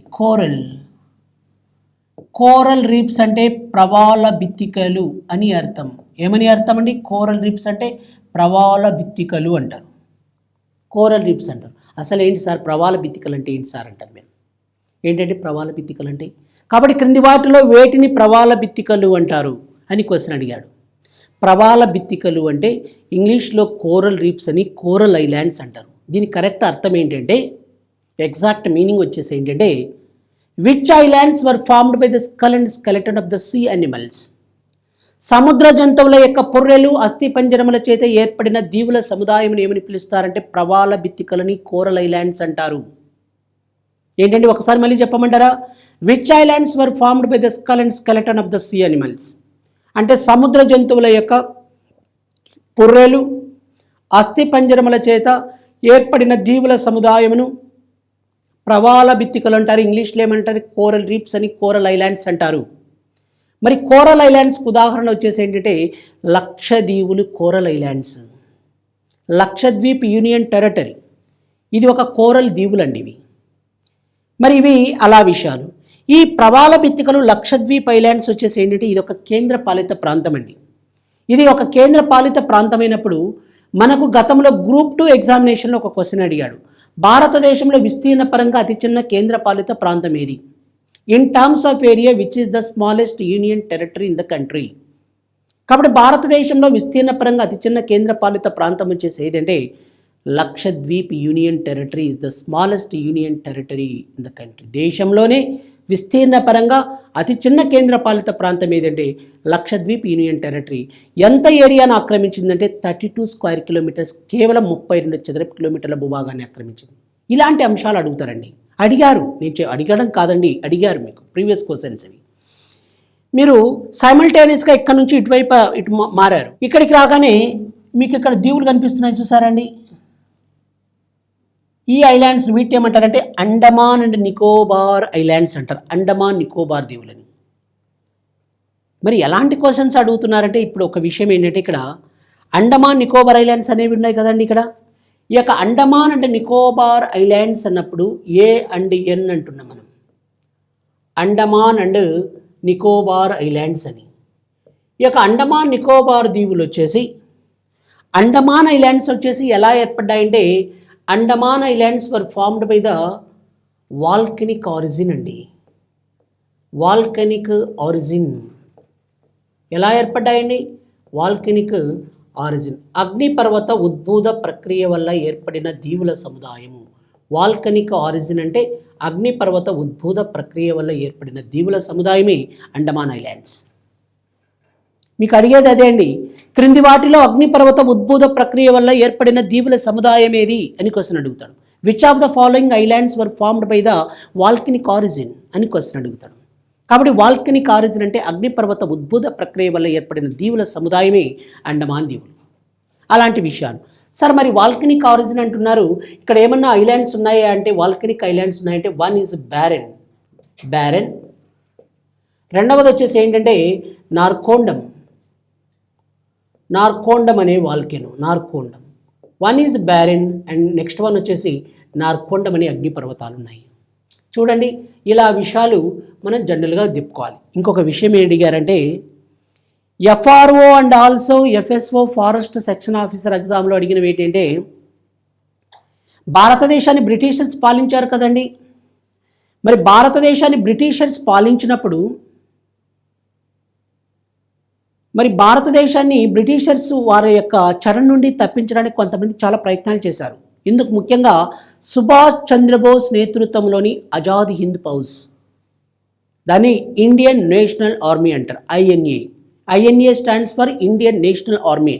కోరల్ రీప్స్ అంటే ప్రవాల బిత్తికలు అని అర్థం. ఏమని అర్థం అండి? కోరల్ రీప్స్ అంటే ప్రవాల బిత్తికలు అంటారు. కోరల్ రీప్స్ అంటారు. అసలు ఏంటి సార్ ప్రవాల బిత్తికలు అంటే ఏంటి సార్ అంటారు మీరు. ఏంటంటే ప్రవాల బిత్తికలు అంటే, కాబట్టి క్రింది వాటిలో వేటిని ప్రవాల బిత్తికలు అంటారు అని క్వశ్చన్ అడిగాడు. ప్రవాల బిత్తికలు అంటే ఇంగ్లీష్లో కోరల్ రీప్స్ అని కోరల్ ఐలాండ్స్ అంటారు. దీని కరెక్ట్ అర్థం ఏంటంటే ఎగ్జాక్ట్ మీనింగ్ వచ్చేసి ఏంటంటే which islands were formed by the skull and skeleton of the see animals. సముద్ర జంతువుల యొక్క పుర్రెలు అస్థి పంజరముల చేత ఏర్పడిన దీవుల సముదాయం ఏమని పిలుస్తారంటే ప్రవాల బిత్తికలని కోరల్ ఐలాండ్స్ అంటారు. ఏంటంటే ఒకసారి మళ్ళీ చెప్పమంటారా? Which islands were formed by the skull and skeleton of the see animals అంటే సముద్ర జంతువుల యొక్క పుర్రెలు అస్థి పంజరముల చేత ఏర్పడిన దీవుల సముదాయమును ప్రవాల బిత్తికలు అంటారు. ఇంగ్లీష్లో ఏమంటారు? కోరల్ రీప్స్ అని కోరల్ ఐలాండ్స్ అంటారు. మరి కోరల్ ఐలాండ్స్కి ఉదాహరణ వచ్చేసి ఏంటంటే లక్షద్వీపులు coral islands, Lakshadweep union territory ఇది ఒక కోరల్ దీవులండి ఇవి. మరి ఇవి అలా విషయాలు. ఈ ప్రవాల బిత్తికలు లక్షద్వీప్ ఐలాండ్స్ వచ్చేసి ఏంటంటే ఇది ఒక కేంద్ర పాలిత ప్రాంతం అండి. ఇది ఒక కేంద్ర పాలిత ప్రాంతమైనప్పుడు మనకు గతంలో గ్రూప్ 2 ఎగ్జామినేషన్లో ఒక క్వశ్చన్ అడిగాడు. భారతదేశంలో విస్తీర్ణ పరంగా అతి చిన్న కేంద్ర పాలిత ప్రాంతం ఏది? In terms of area which is the smallest union territory in the country. కాబట్టి భారతదేశంలో విస్తీర్ణ పరంగా అతి చిన్న కేంద్ర పాలిత ప్రాంతం వచ్చేసి ఏదంటే Lakshadweep union territory is the smallest union territory in the country. దేశంలోనే విస్తీర్ణ పరంగా అతి చిన్న కేంద్ర పాలిత ప్రాంతం ఏదంటే లక్షద్వీప్ యూనియన్ టెరిటరీ. ఎంత ఏరియాను ఆక్రమించిందంటే 32 స్క్వేర్ కిలోమీటర్స్, కేవలం 32 చదరపు కిలోమీటర్ల భూభాగాన్ని ఆక్రమించింది. ఇలాంటి అంశాలు అడుగుతారండి. అడిగారు, నేను అడగడం కాదండి, అడిగారు మీకు ప్రీవియస్ క్వశ్చన్స్ అవి. మీరు సైమల్టేనియస్గా ఇక్కడ నుంచి ఇటువైపు ఇటు మారారు. ఇక్కడికి రాగానే మీకు ఇక్కడ దీవులు కనిపిస్తున్నాయి చూసారండి. ఈ ఐలాండ్స్ వీటి ఏమంటారంటే అండమాన్ అండ్ నికోబార్ ఐలాండ్స్ అంటారు. అండమాన్ నికోబార్ దీవులని. మరి ఎలాంటి క్వశ్చన్స్ అడుగుతున్నారంటే ఇప్పుడు ఒక విషయం ఏంటంటే ఇక్కడ అండమాన్ నికోబార్ ఐలాండ్స్ అనేవి ఉన్నాయి కదండి. ఇక్కడ ఈ యొక్క అండమాన్ అండ్ నికోబార్ ఐలాండ్స్ అన్నప్పుడు ఏ అండ్ ఎన్ అంటున్నాం మనం. అండమాన్ అండ్ నికోబార్ ఐలాండ్స్ అని. ఈ యొక్క అండమాన్ నికోబార్ దీవులు వచ్చేసి అండమాన్ ఐలాండ్స్ వచ్చేసి ఎలా ఏర్పడ్డాయంటే Andaman islands were formed by the volcanic origin అండి. వాల్కెనిక్ ఆరిజిన్ ఎలా ఏర్పడ్డాయండి? వాల్కెనిక్ ఆరిజిన్ అగ్నిపర్వత ఉద్భూత ప్రక్రియ వల్ల ఏర్పడిన దీవుల సముదాయము. వాల్కెనిక్ ఆరిజిన్ అంటే అగ్నిపర్వత ఉద్భూత ప్రక్రియ వల్ల ఏర్పడిన దీవుల సముదాయమే అండమాన్ ఐలాండ్స్. మీకు అడిగేది అదే అండి. క్రింది వాటిలో అగ్నిపర్వత ఉద్భూత ప్రక్రియ వల్ల ఏర్పడిన దీవుల సముదాయం ఏది అని క్వశ్చన్ అడుగుతాడు. Which of the following islands were formed by the volcanic origin అని క్వశ్చన్ అడుగుతాడు. కాబట్టి వాల్కెనిక్ ఆరిజిన్ అంటే అగ్నిపర్వత ఉద్భూత ప్రక్రియ వల్ల ఏర్పడిన దీవుల సముదాయమే అండమాన్ దీవులు. అలాంటి విషయాలు. సార్ మరి వాల్కెనిక్ ఆరిజిన్ అంటున్నారు, ఇక్కడ ఏమన్నా ఐలాండ్స్ ఉన్నాయా అంటే వాల్కెనిక్ ఐలాండ్స్ ఉన్నాయంటే వన్ ఈజ్ బ్యారెన్. రెండవది వచ్చేసి ఏంటంటే నార్కోండం అనే volcano, Narcondam. One is barren and next one వచ్చేసి నార్కోండం అనే అగ్నిపర్వతాలు ఉన్నాయి. చూడండి ఇలా విషయాలు మనం జనరల్గా దిప్పుకోవాలి. ఇంకొక విషయం ఏం అడిగారంటే FRO and also FSO forest section officer ఎగ్జామ్లో అడిగినవి ఏంటంటే భారతదేశాన్ని బ్రిటిషర్స్ పాలించారు కదండి. మరి భారతదేశాన్ని బ్రిటిషర్స్ పాలించినప్పుడు మరి భారతదేశాన్ని బ్రిటిషర్స్ వారి యొక్క చెర నుండి తప్పించడానికి కొంతమంది చాలా ప్రయత్నాలు చేశారు. ఇందుకు ముఖ్యంగా సుభాష్ చంద్రబోస్ నేతృత్వంలోని ఆజాద్ హింద్ ఫౌజ్, దాన్ని ఇండియన్ నేషనల్ ఆర్మీ అంటారు, INA stands for Indian national army.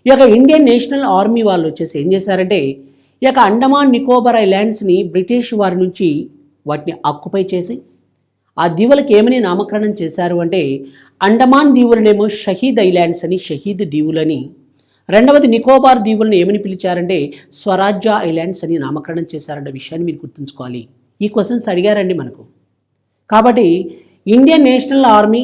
ఈ యొక్క ఇండియన్ నేషనల్ ఆర్మీ వాళ్ళు వచ్చేసి ఏం చేశారంటే ఈ యొక్క అండమాన్ నికోబార్ ఐలాండ్స్ని బ్రిటిష్ వారి నుంచి వాటిని ఆక్యుపై చేసి ఆ దీవులకు ఏమని నామకరణం చేశారు అంటే అండమాన్ దీవులనేమో షహీద్ ఐలాండ్స్ అని, షహీద్ దీవులని, రెండవది నికోబార్ దీవులను ఏమని పిలిచారంటే స్వరాజ్య ఐలాండ్స్ అని నామకరణం చేశారన్న విషయాన్ని మీరు గుర్తుంచుకోవాలి. ఈ క్వశ్చన్స్ అడిగారండి మనకు. కాబట్టి ఇండియన్ నేషనల్ ఆర్మీ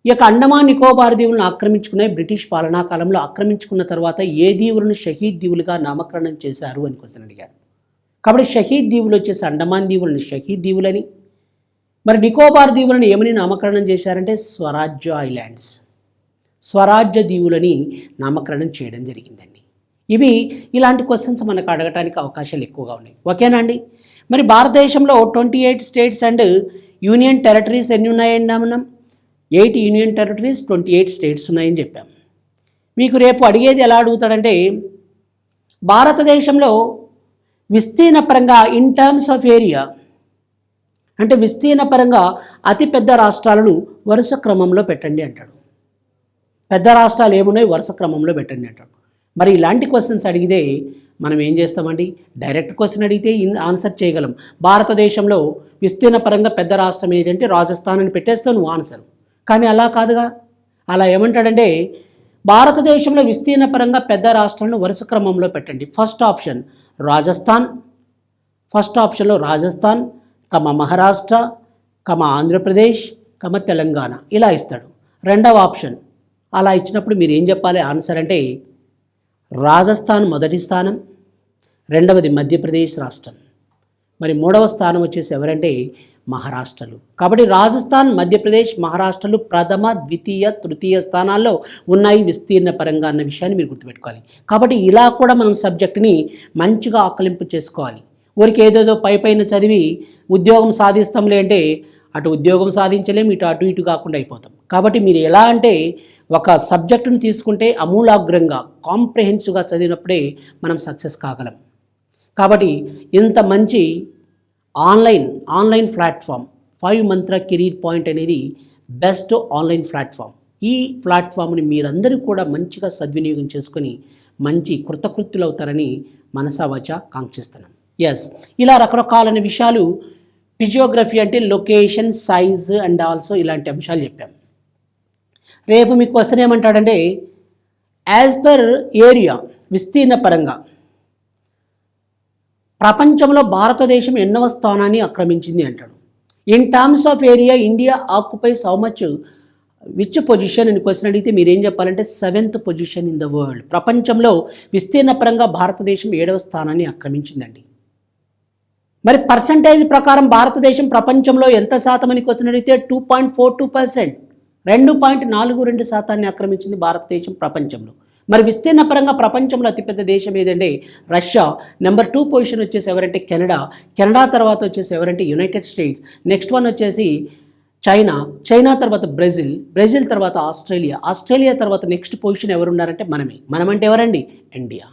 ఈ యొక్క అండమాన్ నికోబార్ దీవులను ఆక్రమించుకునే బ్రిటిష్ పాలనా కాలంలో ఆక్రమించుకున్న తర్వాత ఏ దీవులను షహీద్ దీవులుగా నామకరణం చేశారు అని క్వశ్చన్ అడిగారు. కాబట్టి షహీద్ దీవులు వచ్చేసి అండమాన్ దీవులను షహీద్ దీవులని, మరి నికోబార్ దీవులను ఏమని నామకరణం చేశారంటే స్వరాజ్య ఐలాండ్స్, స్వరాజ్య దీవులని నామకరణం చేయడం జరిగిందండి. ఇలాంటి క్వశ్చన్స్ మనకు అడగటానికి అవకాశాలు ఎక్కువగా ఉన్నాయి. ఓకేనా అండి? మరి భారతదేశంలో 28 స్టేట్స్ అండ్ యూనియన్ టెరిటరీస్ ఎన్ని ఉన్నాయండి? మనం 8 యూనియన్ టెరిటరీస్, 28 స్టేట్స్ ఉన్నాయని చెప్పాం. మీకు రేపు అడిగేది ఎలా అడుగుతాడంటే భారతదేశంలో విస్తీర్ణ పరంగా ఇన్ టర్మ్స్ ఆఫ్ ఏరియా అంటే విస్తీర్ణ పరంగా అతిపెద్ద రాష్ట్రాలను వరుస క్రమంలో పెట్టండి అంటాడు. పెద్ద రాష్ట్రాలు ఏమున్నాయి వరుస క్రమంలో పెట్టండి అంటాడు. మరి ఇలాంటి క్వశ్చన్స్ అడిగితే మనం ఏం చేస్తామండి? డైరెక్ట్ క్వశ్చన్ అడిగితే ఆన్సర్ చేయగలం. భారతదేశంలో విస్తీర్ణ పరంగా పెద్ద రాష్ట్రం ఏదంటే రాజస్థాన్ అని పెట్టేస్తావు నువ్వు ఆన్సర్. కానీ అలా కాదుగా. అలా ఏమంటాడంటే భారతదేశంలో విస్తీర్ణ పరంగా పెద్ద రాష్ట్రాలను వరుస క్రమంలో పెట్టండి. ఫస్ట్ ఆప్షన్లో రాజస్థాన్, మహారాష్ట్ర, ఆంధ్రప్రదేశ్, తెలంగాణ ఇలా ఇస్తాడు. రెండవ ఆప్షన్ అలా ఇచ్చినప్పుడు మీరు ఏం చెప్పాలి ఆన్సర్ అంటే రాజస్థాన్ మొదటి స్థానం, రెండవది మధ్యప్రదేశ్ రాష్ట్రం, మరి మూడవ స్థానం వచ్చేసి ఎవరంటే మహారాష్ట్రలు. కాబట్టి రాజస్థాన్, మధ్యప్రదేశ్, మహారాష్ట్రలు ప్రథమ, ద్వితీయ, తృతీయ స్థానాల్లో ఉన్నాయి విస్తీర్ణ పరంగా అన్న విషయాన్ని మీరు గుర్తుపెట్టుకోవాలి. కాబట్టి ఇలా కూడా మనం సబ్జెక్టుని మంచిగా ఆకలింపు చేసుకోవాలి. ఊరికి ఏదేదో పైన చదివి ఉద్యోగం సాధిస్తాంలే అంటే అటు ఉద్యోగం సాధించలేం, అటు ఇటు కాకుండా అయిపోతాం. కాబట్టి మీరు ఎలా అంటే ఒక సబ్జెక్టును తీసుకుంటే అమూలాగ్రంగా కాంప్రిహెన్సివ్గా చదివినప్పుడే మనం సక్సెస్ కాగలం. కాబట్టి ఇంత మంచి ఆన్లైన్ ప్లాట్ఫామ్ 5 మంత్ర కెరీర్ పాయింట్ అనేది బెస్ట్ ఆన్లైన్ ప్లాట్ఫామ్. ఈ ప్లాట్ఫామ్ని మీరందరూ కూడా మంచిగా సద్వినియోగం చేసుకొని మంచి కృతకృత్యులు అవుతారని మనసావాచ కాంక్షిస్తున్నాం. ఇలా రకరకాలైన విషయాలు ఫిజియోగ్రఫీ అంటే లొకేషన్, సైజ్ అండ్ ఆల్సో ఇలాంటి అంశాలు చెప్పాం. రేపు మీకు క్వశ్చన్ ఏమంటాడంటే యాజ్ పర్ ఏరియా విస్తీర్ణ పరంగా ప్రపంచంలో భారతదేశం ఎన్నవ స్థానాన్ని ఆక్రమించింది అంటాడు. In terms of area India occupies how much which position అని క్వశ్చన్ అడిగితే మీరేం చెప్పాలంటే 7th position in the world. ప్రపంచంలో విస్తీర్ణ పరంగా భారతదేశం 7వ స్థానాన్ని ఆక్రమించిందండి. మరి పర్సంటేజ్ ప్రకారం భారతదేశం ప్రపంచంలో ఎంత శాతం అని క్వశ్చన్ అడిగితే 2.42%, 2.42% ఆక్రమించింది భారతదేశం ప్రపంచంలో. మరి విస్తీర్ణ పరంగా ప్రపంచంలో అతిపెద్ద దేశం ఏదంటే రష్యా, నెంబర్ 2 పొజిషన్ వచ్చేసి ఎవరంటే కెనడా తర్వాత వచ్చేసి ఎవరంటే యునైటెడ్ స్టేట్స్, నెక్స్ట్ వన్ వచ్చేసి చైనా తర్వాత బ్రెజిల్ తర్వాత ఆస్ట్రేలియా తర్వాత నెక్స్ట్ పొజిషన్ ఎవరున్నారంటే మనమంటే ఎవరండి? ఇండియా.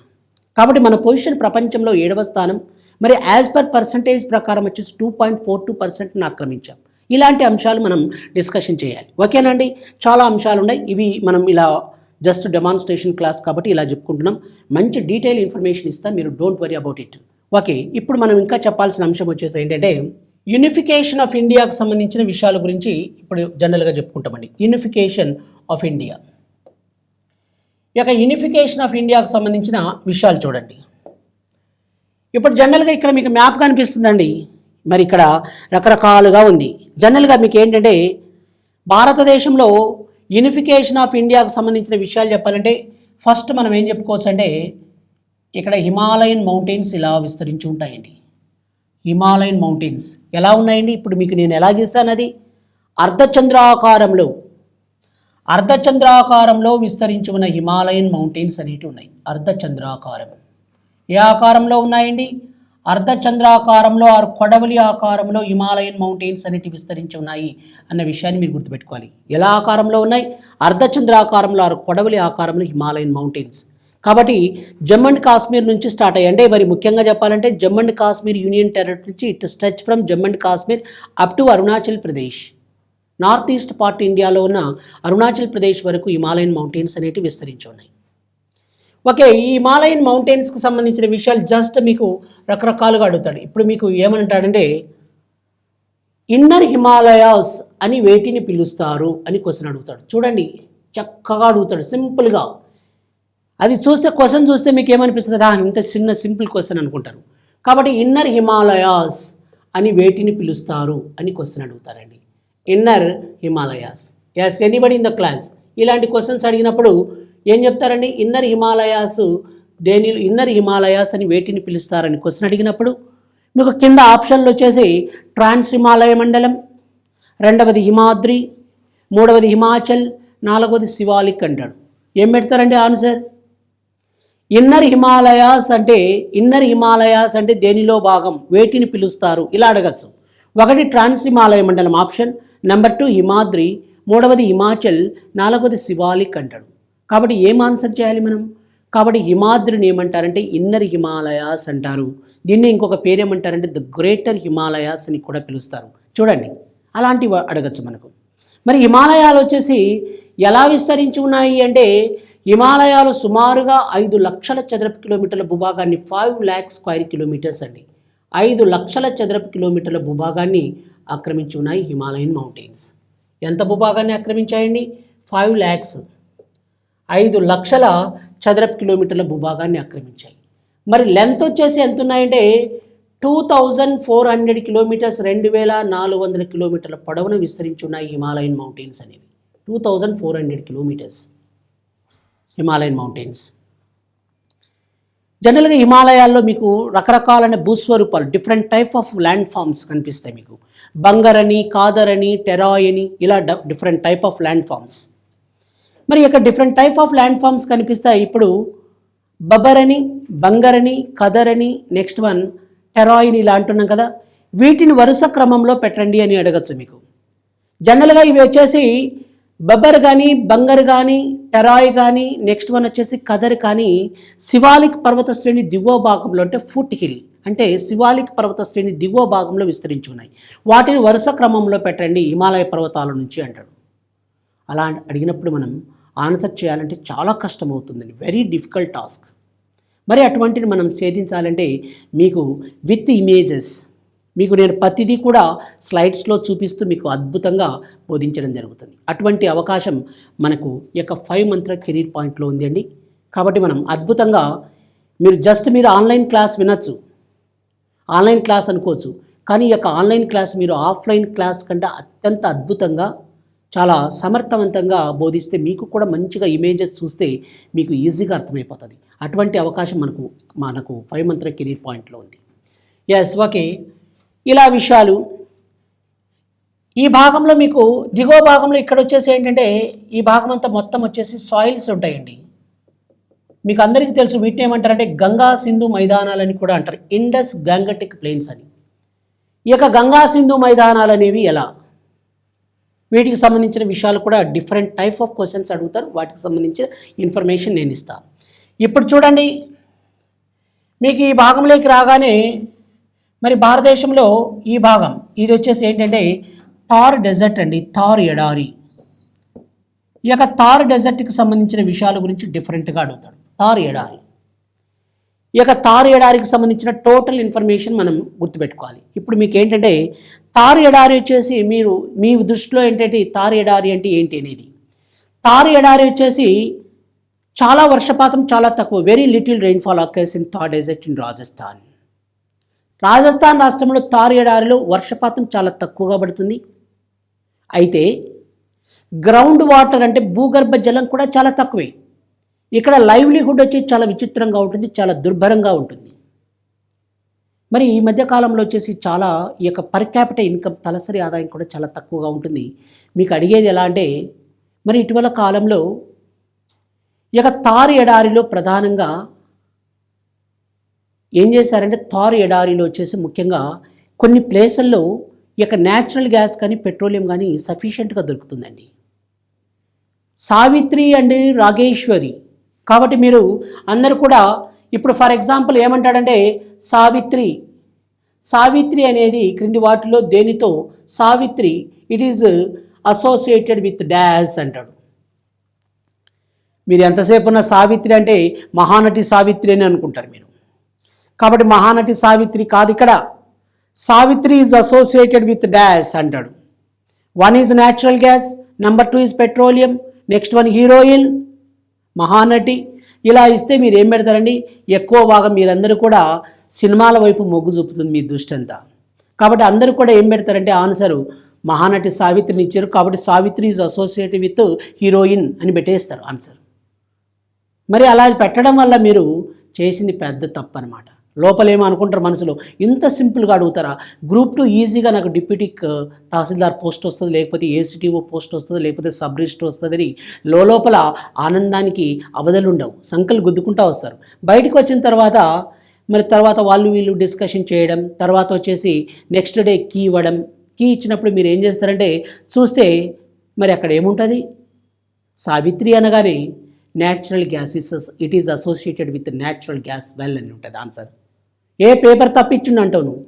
కాబట్టి మన పొజిషన్ ప్రపంచంలో 7వ స్థానం. మరి యాజ్ పర్ పర్సంటేజ్ ప్రకారం వచ్చేసి 2.42% ఆక్రమించాం. ఇలాంటి అంశాలు మనం డిస్కషన్ చేయాలి. ఓకేనండి? చాలా అంశాలు ఉన్నాయి. ఇవి మనం ఇలా జస్ట్ డెమాన్స్ట్రేషన్ క్లాస్ కాబట్టి ఇలా చెప్పుకుంటున్నాం. మంచి డీటెయిల్ ఇన్ఫర్మేషన్ ఇస్తాం, మీరు don't worry about it. Okay, ఇప్పుడు మనం ఇంకా చెప్పాల్సిన అంశం వచ్చేసి ఏంటంటే యూనిఫికేషన్ ఆఫ్ ఇండియాకు సంబంధించిన విషయాల గురించి ఇప్పుడు జనరల్గా చెప్పుకుంటామండి. యూనిఫికేషన్ ఆఫ్ ఇండియా, ఈ యొక్క యూనిఫికేషన్ ఆఫ్ ఇండియాకు సంబంధించిన విషయాలు చూడండి. ఇప్పుడు జనరల్గా ఇక్కడ మీకు మ్యాప్ కనిపిస్తుందండి. మరి ఇక్కడ రకరకాలుగా ఉంది. జనరల్గా మీకు ఏంటంటే భారతదేశంలో యూనిఫికేషన్ ఆఫ్ ఇండియాకు సంబంధించిన విషయాలు చెప్పాలంటే ఫస్ట్ మనం ఏం చెప్పుకోవచ్చు అంటే ఇక్కడ హిమాలయన్ మౌంటైన్స్ ఇలా విస్తరించి ఉంటాయండి. హిమాలయన్ మౌంటైన్స్ ఎలా ఉన్నాయండి? ఇప్పుడు మీకు నేను ఎలా గీస్తాను, అది అర్ధచంద్రాకారంలో విస్తరించి ఉన్న హిమాలయన్ మౌంటైన్స్ అనేవి ఉన్నాయి. అర్ధచంద్రాకారం ఏ ఆకారంలో ఉన్నాయండి? అర్ధచంద్రాకారంలో ఆరు కొడవలి ఆకారంలో హిమాలయన్ మౌంటైన్స్ అనేటివి విస్తరించి ఉన్నాయి అన్న విషయాన్ని మీరు గుర్తుపెట్టుకోవాలి. ఎలా ఆకారంలో ఉన్నాయి? అర్ధచంద్రాకారంలో ఆరు కొడవలి ఆకారంలో హిమాలయన్ మౌంటైన్స్. కాబట్టి జమ్మూ అండ్ కాశ్మీర్ నుంచి స్టార్ట్ అయ్యాయి. అంటే మరి ముఖ్యంగా చెప్పాలంటే Jammu and Kashmir union territory నుంచి it stretch from Jammu and Kashmir up to Arunachal Pradesh. North east part ఇండియాలో ఉన్న అరుణాచల్ ప్రదేశ్ వరకు హిమాలయన్ మౌంటైన్స్ అనేటివి విస్తరించి ఉన్నాయి. ఓకే, ఈ హిమాలయన్ మౌంటైన్స్కి సంబంధించిన విషయాలు జస్ట్ మీకు రకరకాలుగా అడుగుతాడు. ఇప్పుడు మీకు ఏమంటాడంటే ఇన్నర్ హిమాలయాస్ అని వేటిని పిలుస్తారు అని క్వశ్చన్ అడుగుతాడు. చూడండి, చక్కగా అడుగుతాడు, సింపుల్గా. అది చూస్తే క్వశ్చన్ చూస్తే మీకు ఏమనిపిస్తుంది? ఇంత చిన్న సింపుల్ క్వశ్చన్ అనుకుంటారు. కాబట్టి ఇన్నర్ హిమాలయాస్ అని వేటిని పిలుస్తారు అని క్వశ్చన్ అడుగుతారండి. Inner Himalayas. Yes, anybody in the class ఇలాంటి క్వశ్చన్స్ అడిగినప్పుడు ఏం చెప్తారండి? ఇన్నర్ హిమాలయాస్ ఇన్నర్ హిమాలయాస్ అని వేటిని పిలుస్తారని క్వశ్చన్ అడిగినప్పుడు మీకు కింద ఆప్షన్లు వచ్చేసి ట్రాన్స్ హిమాలయ మండలం, రెండవది హిమాద్రి, మూడవది హిమాచల్, నాలుగవది శివాలిక్ అంటాడు. ఏం పెడతారండి ఆన్సర్? ఇన్నర్ హిమాలయాస్ అంటే దేనిలో భాగం, వేటిని పిలుస్తారు, ఇలా అడగచ్చు. ఒకటి ట్రాన్స్ హిమాలయ మండలం ఆప్షన్, నెంబర్ 2 హిమాద్రి, మూడవది హిమాచల్, నాలుగవది శివాలిక్ అంటాడు. కాబట్టి ఏం ఆన్సర్ చేయాలి మనం? కాబట్టి హిమాద్రిని ఏమంటారంటే ఇన్నర్ హిమాలయాస్ అంటారు. దీన్ని ఇంకొక పేరు ఏమంటారంటే ద గ్రేటర్ హిమాలయాస్ అని కూడా పిలుస్తారు. చూడండి, అలాంటివి అడగచ్చు మనకు. మరి హిమాలయాలు వచ్చేసి ఎలా విస్తరించి ఉన్నాయి అంటే హిమాలయాలు సుమారుగా 5 లక్షల చదరపు కిలోమీటర్ల భూభాగాన్ని 5 lakhs square kilometers అండి, 5 లక్షల చదరపు కిలోమీటర్ల భూభాగాన్ని ఆక్రమించి ఉన్నాయి హిమాలయన్ మౌంటైన్స్. ఎంత భూభాగాన్ని ఆక్రమించాయండి? 5 lakhs, 5 లక్షల చదరపు కిలోమీటర్ల భూభాగాన్ని ఆక్రమించాయి. మరి లెంత్ వచ్చేసి ఎంత ఉన్నాయంటే 2400 కిలోమీటర్స్, 2400 కిలోమీటర్ల పొడవున విస్తరించి ఉన్నాయి హిమాలయన్ మౌంటైన్స్ అనేవి. 2400 కిలోమీటర్స్ హిమాలయన్ మౌంటైన్స్. జనరల్గా హిమాలయాల్లో మీకు రకరకాలైన భూస్వరూపాలు, different type of land forms కనిపిస్తాయి మీకు. బంగరని, కాదరని, టెరాయని, ఇలా different type of land forms. మరి ఇక్కడ different type of land forms కనిపిస్తాయి. ఇప్పుడు బబరని, బంగరని, కదరని, నెక్స్ట్ వన్ టెరాయిని ఇలా అంటున్నాం కదా, వీటిని వరుస క్రమంలో పెట్టండి అని అడగచ్చు మీకు. జనరల్గా ఇవి వచ్చేసి బబ్బర్ కానీ, బంగర్ కానీ, టెరాయ్ కానీ, నెక్స్ట్ వన్ వచ్చేసి కదర్ కానీ శివాలిక్ పర్వత శ్రేణి దిగువ భాగంలో అంటే ఫుట్ హిల్ అంటే శివాలిక్ పర్వత శ్రేణి దిగువ భాగంలో విస్తరించి ఉన్నాయి. వాటిని వరుస క్రమంలో పెట్టండి హిమాలయ పర్వతాల నుంచి అంటాడు. అలా అడిగినప్పుడు మనం ఆన్సర్ చేయాలంటే చాలా కష్టమవుతుందండి, వెరీ డిఫికల్ట్ టాస్క్. మరి అటువంటిని మనం ఛేదించాలంటే మీకు విత్ ఇమేజెస్ మీకు నేను ప్రతిదీ కూడా స్లైడ్స్లో చూపిస్తూ మీకు అద్భుతంగా బోధించడం జరుగుతుంది. అటువంటి అవకాశం మనకు ఈ యొక్క 5 మంత్ర కెరీర్ పాయింట్లో ఉంది అండి. కాబట్టి మనం అద్భుతంగా మీరు ఆన్లైన్ క్లాస్ వినొచ్చు, ఆన్లైన్ క్లాస్ అనుకోవచ్చు, కానీ ఈ యొక్క ఆన్లైన్ క్లాస్ మీరు ఆఫ్లైన్ క్లాస్ కంటే అత్యంత అద్భుతంగా చాలా సమర్థవంతంగా బోధిస్తే మీకు కూడా మంచిగా ఇమేజెస్ చూస్తే మీకు ఈజీగా అర్థమైపోతుంది. అటువంటి అవకాశం మనకు 5 మంత్ర కెరీర్ పాయింట్లో ఉంది. ఎస్, ఓకే, ఇలా విషయాలు. ఈ భాగంలో మీకు దిగువ భాగంలో ఇక్కడ వచ్చేసి ఏంటంటే ఈ భాగం అంతా మొత్తం వచ్చేసి సాయిల్స్ ఉంటాయండి. మీకు అందరికీ తెలుసు వీటిని ఏమంటారంటే గంగా సింధు మైదానాలని కూడా అంటారు, ఇండస్ గంగటిక్ ప్లేన్స్ అని. ఈ యొక్క గంగా సింధు మైదానాలు అనేవి ఎలా, వీటికి సంబంధించిన విషయాలు కూడా డిఫరెంట్ టైప్ ఆఫ్ క్వశ్చన్స్ అడుగుతారు. వాటికి సంబంధించిన ఇన్ఫర్మేషన్ నేను ఇస్తాను. ఇప్పుడు చూడండి, మీకు ఈ భాగంలోకి రాగానే మరి భారతదేశంలో ఈ భాగం ఇది వచ్చేసి ఏంటంటే థార్ డెజర్ట్ అండి, థార్ ఎడారి. ఈ యొక్క థార్ డెజర్ట్కి సంబంధించిన విషయాల గురించి డిఫరెంట్గా అడుగుతాడు. థార్ ఎడారి, ఈ యొక్క థార్ ఎడారికి సంబంధించిన టోటల్ ఇన్ఫర్మేషన్ మనం గుర్తుపెట్టుకోవాలి. ఇప్పుడు మీకు ఏంటంటే థార్ ఎడారి వచ్చేసి మీ దృష్టిలో ఏంటంటే థార్ ఎడారి అంటే ఏంటి అనేది. థార్ ఎడారి వచ్చేసి చాలా వర్షపాతం చాలా తక్కువ, very little rainfall occurs in Thar desert in Rajasthan. Rajasthan రాష్ట్రంలో థార్ ఎడారిలో వర్షపాతం చాలా తక్కువగా పడుతుంది. అయితే గ్రౌండ్ వాటర్ అంటే భూగర్భ జలం కూడా చాలా తక్కువే. ఇక్కడ లైవ్లీహుడ్ వచ్చి చాలా విచిత్రంగా ఉంటుంది, చాలా దుర్భరంగా ఉంటుంది. మరి ఈ మధ్యకాలంలో వచ్చేసి చాలా ఈ యొక్క పర్ క్యాపిటల్ ఇన్కమ్ తలసరి ఆదాయం కూడా చాలా తక్కువగా ఉంటుంది. మీకు అడిగేది ఎలా అంటే మరి ఇటీవల కాలంలో ఈ యొక్క థార్ ఎడారిలో ప్రధానంగా ఏం చేశారంటే థార్ ఎడారిలో వచ్చేసి ముఖ్యంగా కొన్ని ప్లేసుల్లో ఈ యొక్క న్యాచురల్ గ్యాస్ కానీ పెట్రోలియం కానీ సఫిషియెంట్గా దొరుకుతుందండి. సావిత్రి అండ్ రాగేశ్వరి, కాబట్టి మీరు అందరూ కూడా ఇప్పుడు ఫర్ ఎగ్జాంపుల్ ఏమంటాడంటే సావిత్రి అనేది క్రింది వాటిలో దేనితో Savitri it is associated with dash అంటాడు. మీరు ఎంతసేపు ఉన్న సావిత్రి అంటే మహానటి సావిత్రి అని అనుకుంటారు మీరు. కాబట్టి మహానటి సావిత్రి కాదు, ఇక్కడ Savitri is associated with dash అంటాడు. 1 is natural gas, number 2 is petroleum, next 1 heroine, Mahanati. ఇలా ఇస్తే మీరు ఏం పెడతారండి, ఎక్కువ భాగం మీరందరూ కూడా సినిమాల వైపు మొగ్గు చూపుతుంది మీ దృష్టి అంతా. కాబట్టి అందరూ కూడా ఏం పెడతారంటే ఆన్సరు మహానటి సావిత్రిని ఇచ్చారు, కాబట్టి Savitri is associated with heroine అని పెట్టేస్తారు ఆన్సర్. మరి అలా పెట్టడం వల్ల మీరు చేసింది పెద్ద తప్పు అనమాట. లోపలేమో అనుకుంటారు మనసులో, ఇంత సింపుల్గా అడుగుతారా, గ్రూప్ 2 ఈజీగా నాకు డిప్యూటీ తహసీల్దార్ పోస్ట్ వస్తుంది, లేకపోతే ఏసీటీఓ పోస్ట్ వస్తుంది, లేకపోతే సబ్ రిజిస్టర్ వస్తుందని లోపల ఆనందానికి అవధులు ఉండవు, సంకలు గుద్దుకుంటూ వస్తారు. బయటకు వచ్చిన తర్వాత మరి తర్వాత వాళ్ళు వీళ్ళు డిస్కషన్ చేయడం, తర్వాత వచ్చేసి నెక్స్ట్ డే కీ ఇవ్వడం. కీ ఇచ్చినప్పుడు మీరు ఏం చేస్తారంటే చూస్తే మరి అక్కడ ఏముంటుంది, సావిత్రి అనగానే natural gas it is associated with natural gas well అని ఉంటుంది ఆన్సర్. ఏ పేపర్ తప్పించిండు అంటావు, నువ్వు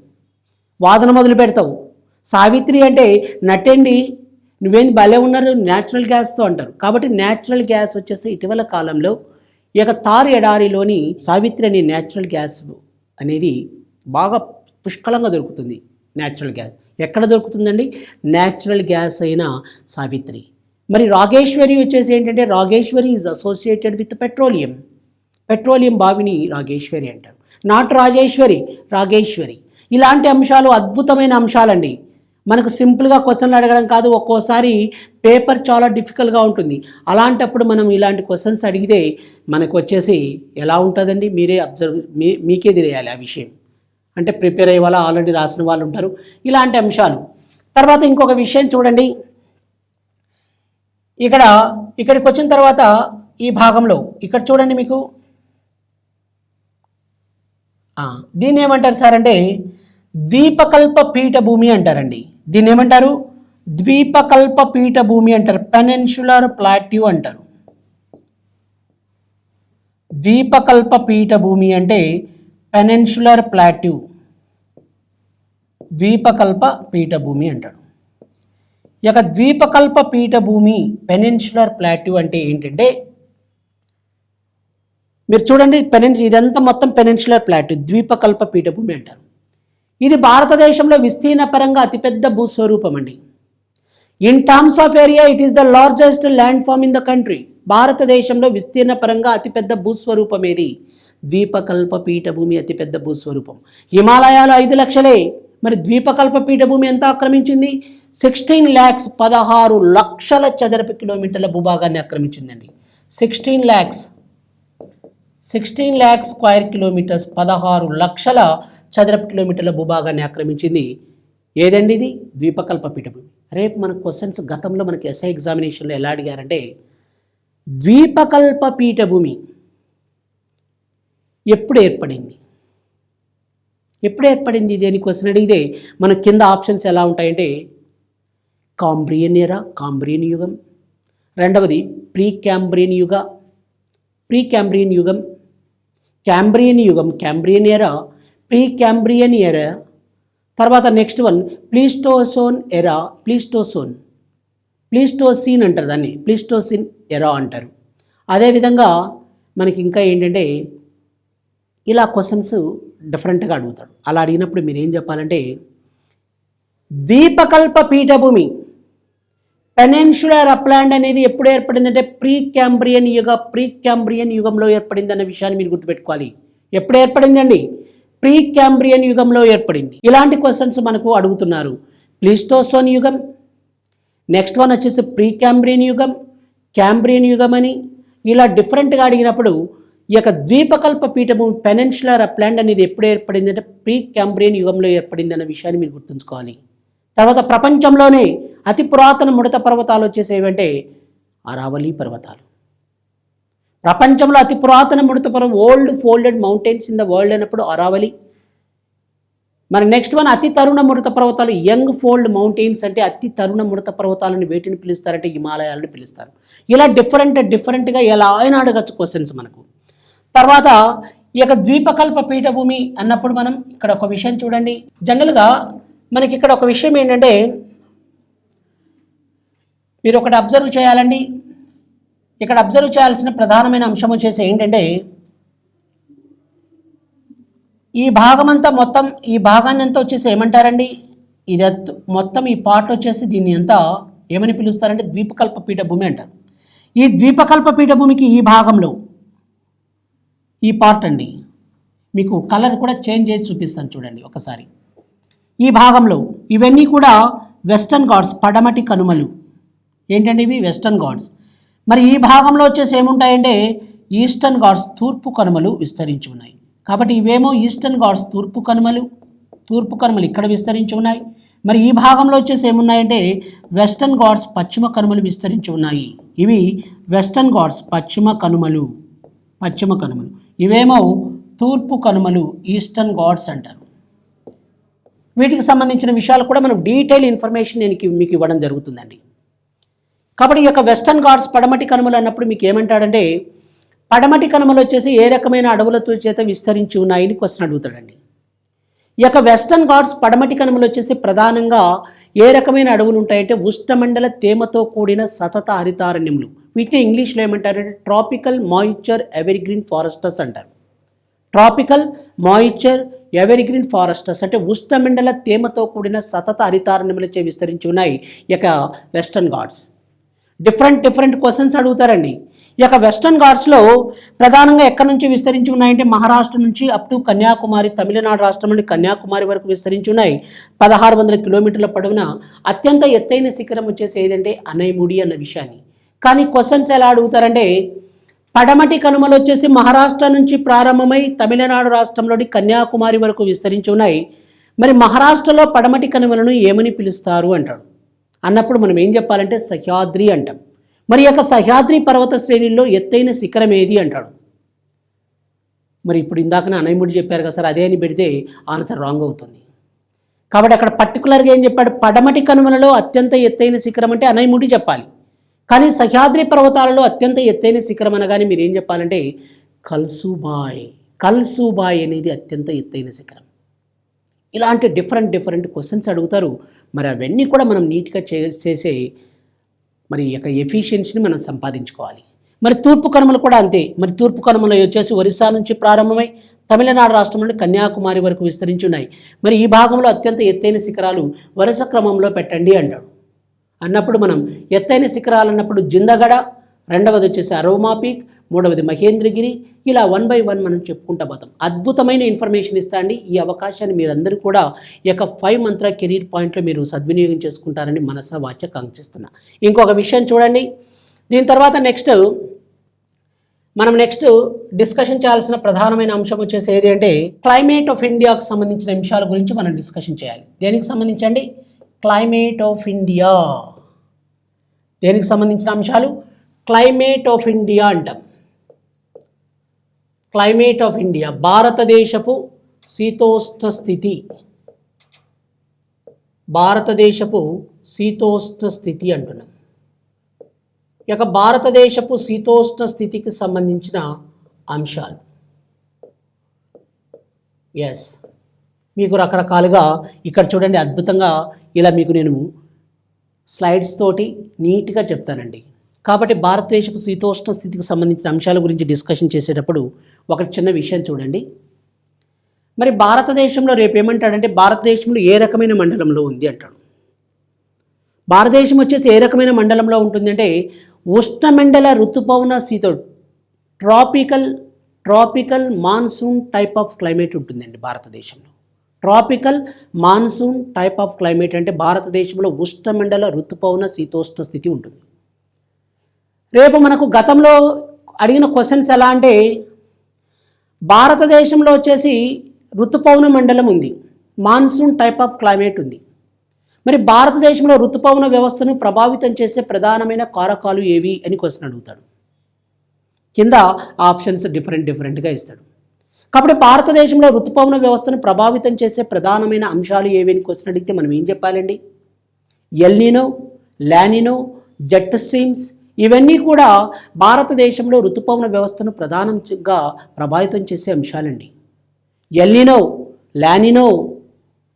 వాదన మొదలు పెడతావు. సావిత్రి అంటే నటండి, నువ్వేంది భలే ఉన్నారు న్యాచురల్ గ్యాస్తో అంటారు. కాబట్టి న్యాచురల్ గ్యాస్ వచ్చేసి ఇటీవల కాలంలో ఈ యొక్క తార్ ఎడారిలోని సావిత్రి అనే న్యాచురల్ గ్యాస్ అనేది బాగా పుష్కలంగా దొరుకుతుంది. న్యాచురల్ గ్యాస్ ఎక్కడ దొరుకుతుందండి, న్యాచురల్ గ్యాస్ అయిన సావిత్రి. మరి రాగేశ్వరి వచ్చేసి ఏంటంటే Rageshwari is associated with petroleum బావిని రాగేశ్వరి అంటారు. నాట్ రాగేశ్వరి. ఇలాంటి అంశాలు అద్భుతమైన అంశాలండి. మనకు సింపుల్గా క్వశ్చన్లు అడగడం కాదు, ఒక్కోసారి పేపర్ చాలా డిఫికల్ట్గా ఉంటుంది. అలాంటప్పుడు మనం ఇలాంటి క్వశ్చన్స్ అడిగితే మనకు వచ్చేసి ఎలా ఉంటుందండి, మీరే మీకే తెలియాలి ఆ విషయం. అంటే ప్రిపేర్ అయ్యే వాళ్ళు ఆల్రెడీ రాసిన వాళ్ళు ఉంటారు, ఇలాంటి అంశాలు. తర్వాత ఇంకొక విషయం చూడండి, ఇక్కడికి వచ్చిన తర్వాత ఈ భాగంలో ఇక్కడ చూడండి, మీకు దీన్ని ఏమంటారు సార్ అంటే ద్వీపకల్ప పీఠభూమి అంటారండి. దీన్ని ఏమంటారు, ద్వీపకల్ప పీఠభూమి అంటారు, పెనిన్సులర్ ప్లాట్యూ అంటారు. ద్వీపకల్ప పీఠభూమి అంటే పెనిన్సులర్ ప్లాట్యూ, ద్వీపకల్ప పీఠభూమి అంటాడు. ఈ యొక్క ద్వీపకల్ప పీఠభూమి పెనిన్సులర్ ప్లాట్యూ అంటే ఏంటంటే మీరు చూడండి, ఇదంతా మొత్తం పెనిన్సులర్ ప్లాట్యూ, ద్వీపకల్ప పీఠభూమి అంటారు. ఇది భారతదేశంలో విస్తీర్ణ పరంగా అతిపెద్ద భూస్వరూపం అండి. In terms of area it is the largest land form in the country. భారతదేశంలో విస్తీర్ణ పరంగా అతిపెద్ద భూస్వరూపం ఏది, ద్వీపకల్ప పీఠభూమి అతిపెద్ద భూస్వరూపం. హిమాలయాలు 5 లక్షలే, మరి ద్వీపకల్ప పీఠభూమి ఎంత ఆక్రమించింది, 16 లక్షల చదరపు కిలోమీటర్ల భూభాగాన్ని ఆక్రమించిందండి. 16 lakh స్క్వేర్ కిలోమీటర్స్, 16 లక్షల చదరపు కిలోమీటర్ల భూభాగాన్ని ఆక్రమించింది. ఏదండి ఇది, ద్వీపకల్ప పీఠభూమి. రేపు మన క్వశ్చన్స్ గతంలో మనకి ఎస్ఐ ఎగ్జామినేషన్లో ఎలా అడిగారంటే ద్వీపకల్ప పీఠభూమి ఎప్పుడు ఏర్పడింది ఇది అని క్వశ్చన్ అడిగితే మన కింద ఆప్షన్స్ ఎలా ఉంటాయంటే కాంబ్రియన్ యుగం, రెండవది క్యాంబ్రియన్ ఎరా, ప్రీ క్యాంబ్రియన్ ఎరా. తర్వాత నెక్స్ట్ వన్ ప్లీస్టోసీన్ అంటారు, దాన్ని ప్లీస్టోసిన్ ఎరా అంటారు. అదేవిధంగా మనకి ఇంకా ఏంటంటే ఇలా క్వశ్చన్స్ డిఫరెంట్గా అడుగుతాడు. అలా అడిగినప్పుడు మీరు ఏం చెప్పాలంటే ద్వీపకల్ప పీఠభూమి పెనిన్సులర్ అప్లాండ్ అనేది ఎప్పుడు ఏర్పడిందంటే ప్రీ క్యాంబ్రియన్ యుగంలో ఏర్పడింది అన్న విషయాన్ని మీరు గుర్తుపెట్టుకోవాలి. ఎప్పుడు ఏర్పడిందండి, ప్రీ క్యాంబ్రియన్ యుగంలో ఏర్పడింది. ఇలాంటి క్వశ్చన్స్ మనకు అడుగుతున్నారు. ప్లీస్టోసోన్ యుగం, నెక్స్ట్ వన్ వచ్చేసి ప్రీ క్యాంబ్రియన్ యుగం అని ఇలా డిఫరెంట్గా అడిగినప్పుడు ఈ యొక్క ద్వీపకల్ప పీఠభూమి పెనిన్సులర్ అప్లాండ్ అనేది ఎప్పుడు ఏర్పడిందంటే ప్రీ క్యాంబ్రియన్ యుగంలో ఏర్పడింది అన్న విషయాన్ని మీరు గుర్తుంచుకోవాలి. తర్వాత ప్రపంచంలోనే అతి పురాతన ముడత పర్వతాలు వచ్చేసి ఏవంటే అరావళి పర్వతాలు. ప్రపంచంలో అతి పురాతన ముడత పర్వతం, old folded mountains in the world అన్నప్పుడు అరావలి. మరి నెక్స్ట్ వన్, అతి తరుణ ముడత పర్వతాలు, యంగ్ ఫోల్డ్ మౌంటైన్స్ అంటే అతి తరుణ ముడత పర్వతాలను వేటిని పిలుస్తారంటే హిమాలయాలను పిలుస్తారు. ఇలా డిఫరెంట్గా ఎలా అయినా అడగచ్చు క్వశ్చన్స్ మనకు. తర్వాత ఈ యొక్క ద్వీపకల్ప పీఠభూమి అన్నప్పుడు మనం ఇక్కడ ఒక విషయం చూడండి. జనరల్గా మనకి ఇక్కడ ఒక విషయం ఏంటంటే మీరు ఒకటి అబ్జర్వ్ చేయాలండి. ఇక్కడ అబ్జర్వ్ చేయాల్సిన ప్రధానమైన అంశం వచ్చేసి ఏంటంటే ఈ భాగమంతా మొత్తం, ఈ భాగాన్ని అంతా వచ్చేసి ఏమంటారండి, ఇది మొత్తం ఈ పార్ట్ వచ్చేసి దీన్ని అంతా ఏమని పిలుస్తారంటే ద్వీపకల్ప పీఠభూమి అంటారు. ఈ ద్వీపకల్ప పీఠభూమికి ఈ భాగంలో ఈ పార్ట్ అండి, మీకు కలర్ కూడా చేంజ్ చేసి చూపిస్తాను చూడండి ఒకసారి. ఈ భాగంలో ఇవన్నీ కూడా వెస్టర్న్ ఘాట్స్, పడమటి కనుమలు. ఏంటండి ఇవి? వెస్టర్న్ ఘాట్స్. మరి ఈ భాగంలో వచ్చేసి ఏముంటాయంటే ఈస్టర్న్ ఘాట్స్, తూర్పు కనుమలు విస్తరించి ఉన్నాయి. కాబట్టి ఇవేమో ఈస్టర్న్ ఘాట్స్, తూర్పు కనుమలు ఇక్కడ విస్తరించి ఉన్నాయి. మరి ఈ భాగంలో వచ్చేసి ఏమున్నాయంటే వెస్టర్న్ ఘాట్స్, పశ్చిమ కనుమలు విస్తరించి ఉన్నాయి. ఇవి వెస్టర్న్ ఘాట్స్, పశ్చిమ కనుమలు. ఇవేమో తూర్పు కనుమలు, ఈస్టర్న్ ఘాట్స్ అంటారు. వీటికి సంబంధించిన విషయాలు కూడా మనం డీటెయిల్ ఇన్ఫర్మేషన్ నేను మీకు ఇవ్వడం జరుగుతుందండి. కాబట్టి ఈ యొక్క వెస్టర్న్ ఘాట్స్, పడమటి కనుమలు అన్నప్పుడు మీకు ఏమంటాడంటే పడమటి కనుమలు వచ్చేసి ఏ రకమైన అడవులతో చేత విస్తరించి ఉన్నాయని క్వశ్చన్ అడుగుతాడండి. ఈ యొక్క వెస్టర్న్ ఘాట్స్, పడమటి కనుమలు వచ్చేసి ప్రధానంగా ఏ రకమైన అడవులు ఉంటాయంటే ఉష్ణమండల తేమతో కూడిన సతత హరితారణ్యములు. వీటిని ఇంగ్లీష్లో ఏమంటారంటే ట్రాపికల్ మాయిశ్చర్ ఎవర్గ్రీన్ ఫారెస్టర్స్ అంటారు. ట్రాపికల్ మాయిశ్చర్ ఎవర్గ్రీన్ ఫారెస్టర్స్ అంటే ఉష్ణమండల తేమతో కూడిన సతత హరితారణ్యములచే విస్తరించి ఉన్నాయి ఈ యొక్క వెస్టర్న్ ఘాట్స్. డిఫరెంట్ క్వశ్చన్స్ అడుగుతారండి. ఈ యొక్క వెస్టర్న్ ఘాట్స్లో ప్రధానంగా ఎక్కడి నుంచి విస్తరించి ఉన్నాయంటే మహారాష్ట్ర నుంచి అప్ టు కన్యాకుమారి, తమిళనాడు రాష్ట్రం నుండి కన్యాకుమారి వరకు విస్తరించి ఉన్నాయి. 1600 కిలోమీటర్ల పొడవున అత్యంత ఎత్తైన శిఖరం వచ్చేసి ఏదంటే అనైముడి అన్న విషయాన్ని. కానీ క్వశ్చన్స్ ఎలా అడుగుతారంటే పడమటి కనుమలు వచ్చేసి మహారాష్ట్ర నుంచి ప్రారంభమై తమిళనాడు రాష్ట్రంలోని కన్యాకుమారి వరకు విస్తరించి ఉన్నాయి. మరి మహారాష్ట్రలో పడమటి కనుమలను ఏమని పిలుస్తారు అంటాడు. అన్నప్పుడు మనం ఏం చెప్పాలంటే సహ్యాద్రి అంటాం. మరి యొక్క సహ్యాద్రి పర్వత శ్రేణుల్లో ఎత్తైన శిఖరం ఏది అంటాడు. మరి ఇప్పుడు ఇందాకనే అనైముడి చెప్పారు కదా సార్, అదే అని పెడితే ఆన్సర్ రాంగ్ అవుతుంది. కాబట్టి అక్కడ పర్టికులర్గా ఏం చెప్పాడు, పడమటి కనుమలలో అత్యంత ఎత్తైన శిఖరం అంటే అనైముడి చెప్పాలి. కానీ సహ్యాద్రి పర్వతాలలో అత్యంత ఎత్తైన శిఖరం అనగానే మీరు ఏం చెప్పాలంటే కల్సుబాయ్ అనేది అత్యంత ఎత్తైన శిఖరం. ఇలాంటి డిఫరెంట్ క్వశ్చన్స్ అడుగుతారు. మరి అవన్నీ కూడా మనం నీట్గా చేసే మరి యొక్క ఎఫిషియన్సీని మనం సంపాదించుకోవాలి. మరి తూర్పు కనుమలు కూడా అంతే. మరి తూర్పు కనుమలు వచ్చేసి ఒరిస్సా నుంచి ప్రారంభమై తమిళనాడు రాష్ట్రం నుండి కన్యాకుమారి వరకు విస్తరించి ఉన్నాయి. మరి ఈ భాగంలో అత్యంత ఎత్తైన శిఖరాలు వరుస క్రమంలో పెట్టండి అంటాడు. అన్నప్పుడు మనం ఎత్తైన శిఖరాలు అన్నప్పుడు జిందగడ, రెండవది వచ్చేసి అరోమా పీక్, మూడవది మహేంద్రగిరి, ఇలా 1 by 1 మనం చెప్పుకుంటా పోతాం. అద్భుతమైన ఇన్ఫర్మేషన్ ఇస్తా అండి. ఈ అవకాశాన్ని మీరందరూ కూడా ఈ యొక్క 5 మంత్ర కెరీర్ పాయింట్లో మీరు సద్వినియోగం చేసుకుంటారని మనసా వాచ కాంక్షిస్తున్నా. ఇంకొక విషయం చూడండి, దీని తర్వాత మనం నెక్స్ట్ డిస్కషన్ చేయాల్సిన ప్రధానమైన అంశం వచ్చేసి ఏది అంటే క్లైమేట్ ఆఫ్ ఇండియాకు సంబంధించిన అంశాల గురించి మనం డిస్కషన్ చేయాలి. దేనికి సంబంధించండి? Climate of India. దేనికి సంబంధించిన అంశాలు? క్లైమేట్ ఆఫ్ ఇండియా అంటాం. క్లైమేట్ ఆఫ్ ఇండియా, భారతదేశపు శీతోష్ణ స్థితి. అంటున్నాం. ఈ యొక్క భారతదేశపు శీతోష్ణ స్థితికి సంబంధించిన అంశాలు. ఎస్, మీకు రకరకాలుగా ఇక్కడ చూడండి, అద్భుతంగా ఇలా మీకు నేను స్లైడ్స్ తోటి నీట్గా చెప్తానండి. కాబట్టి భారతదేశపు శీతోష్ణ స్థితికి సంబంధించిన అంశాల గురించి డిస్కషన్ చేసేటప్పుడు ఒక చిన్న విషయం చూడండి. మరి భారతదేశంలో రేపు ఏమంటాడంటే భారతదేశంలో ఏ రకమైన మండలంలో ఉంది అంటాడు. భారతదేశం వచ్చేసి ఏ రకమైన మండలంలో ఉంటుందంటే ఉష్ణమండల ఋతుపవన tropical monsoon type of climate ఉంటుందండి భారతదేశంలో. Tropical monsoon type of climate అంటే భారతదేశంలో ఉష్ణమండల ఋతుపవన శీతోష్ణ స్థితి ఉంటుంది. రేపు మనకు గతంలో అడిగిన క్వశ్చన్స్ ఎలా అంటే భారతదేశంలో వచ్చేసి ఋతుపవన మండలం ఉంది, మాన్సూన్ టైప్ ఆఫ్ క్లైమేట్ ఉంది. మరి భారతదేశంలో ఋతుపవన వ్యవస్థను ప్రభావితం చేసే ప్రధానమైన కారకాలు ఏవి అని క్వశ్చన్ అడుగుతాడు. కింద ఆప్షన్స్ డిఫరెంట్గా ఇస్తాడు. కాబట్టి భారతదేశంలో ఋతుపవన వ్యవస్థను ప్రభావితం చేసే ప్రధానమైన అంశాలు ఏవేని క్వశ్చన్ అడిగితే మనం ఏం చెప్పాలండి? ఎల్నినో, లానినో, జెట్ స్ట్రీమ్స్ ఇవన్నీ కూడా భారతదేశంలో ఋతుపవన వ్యవస్థను ప్రధానంగా ప్రభావితం చేసే అంశాలండి. ఎల్నినో, లానినో,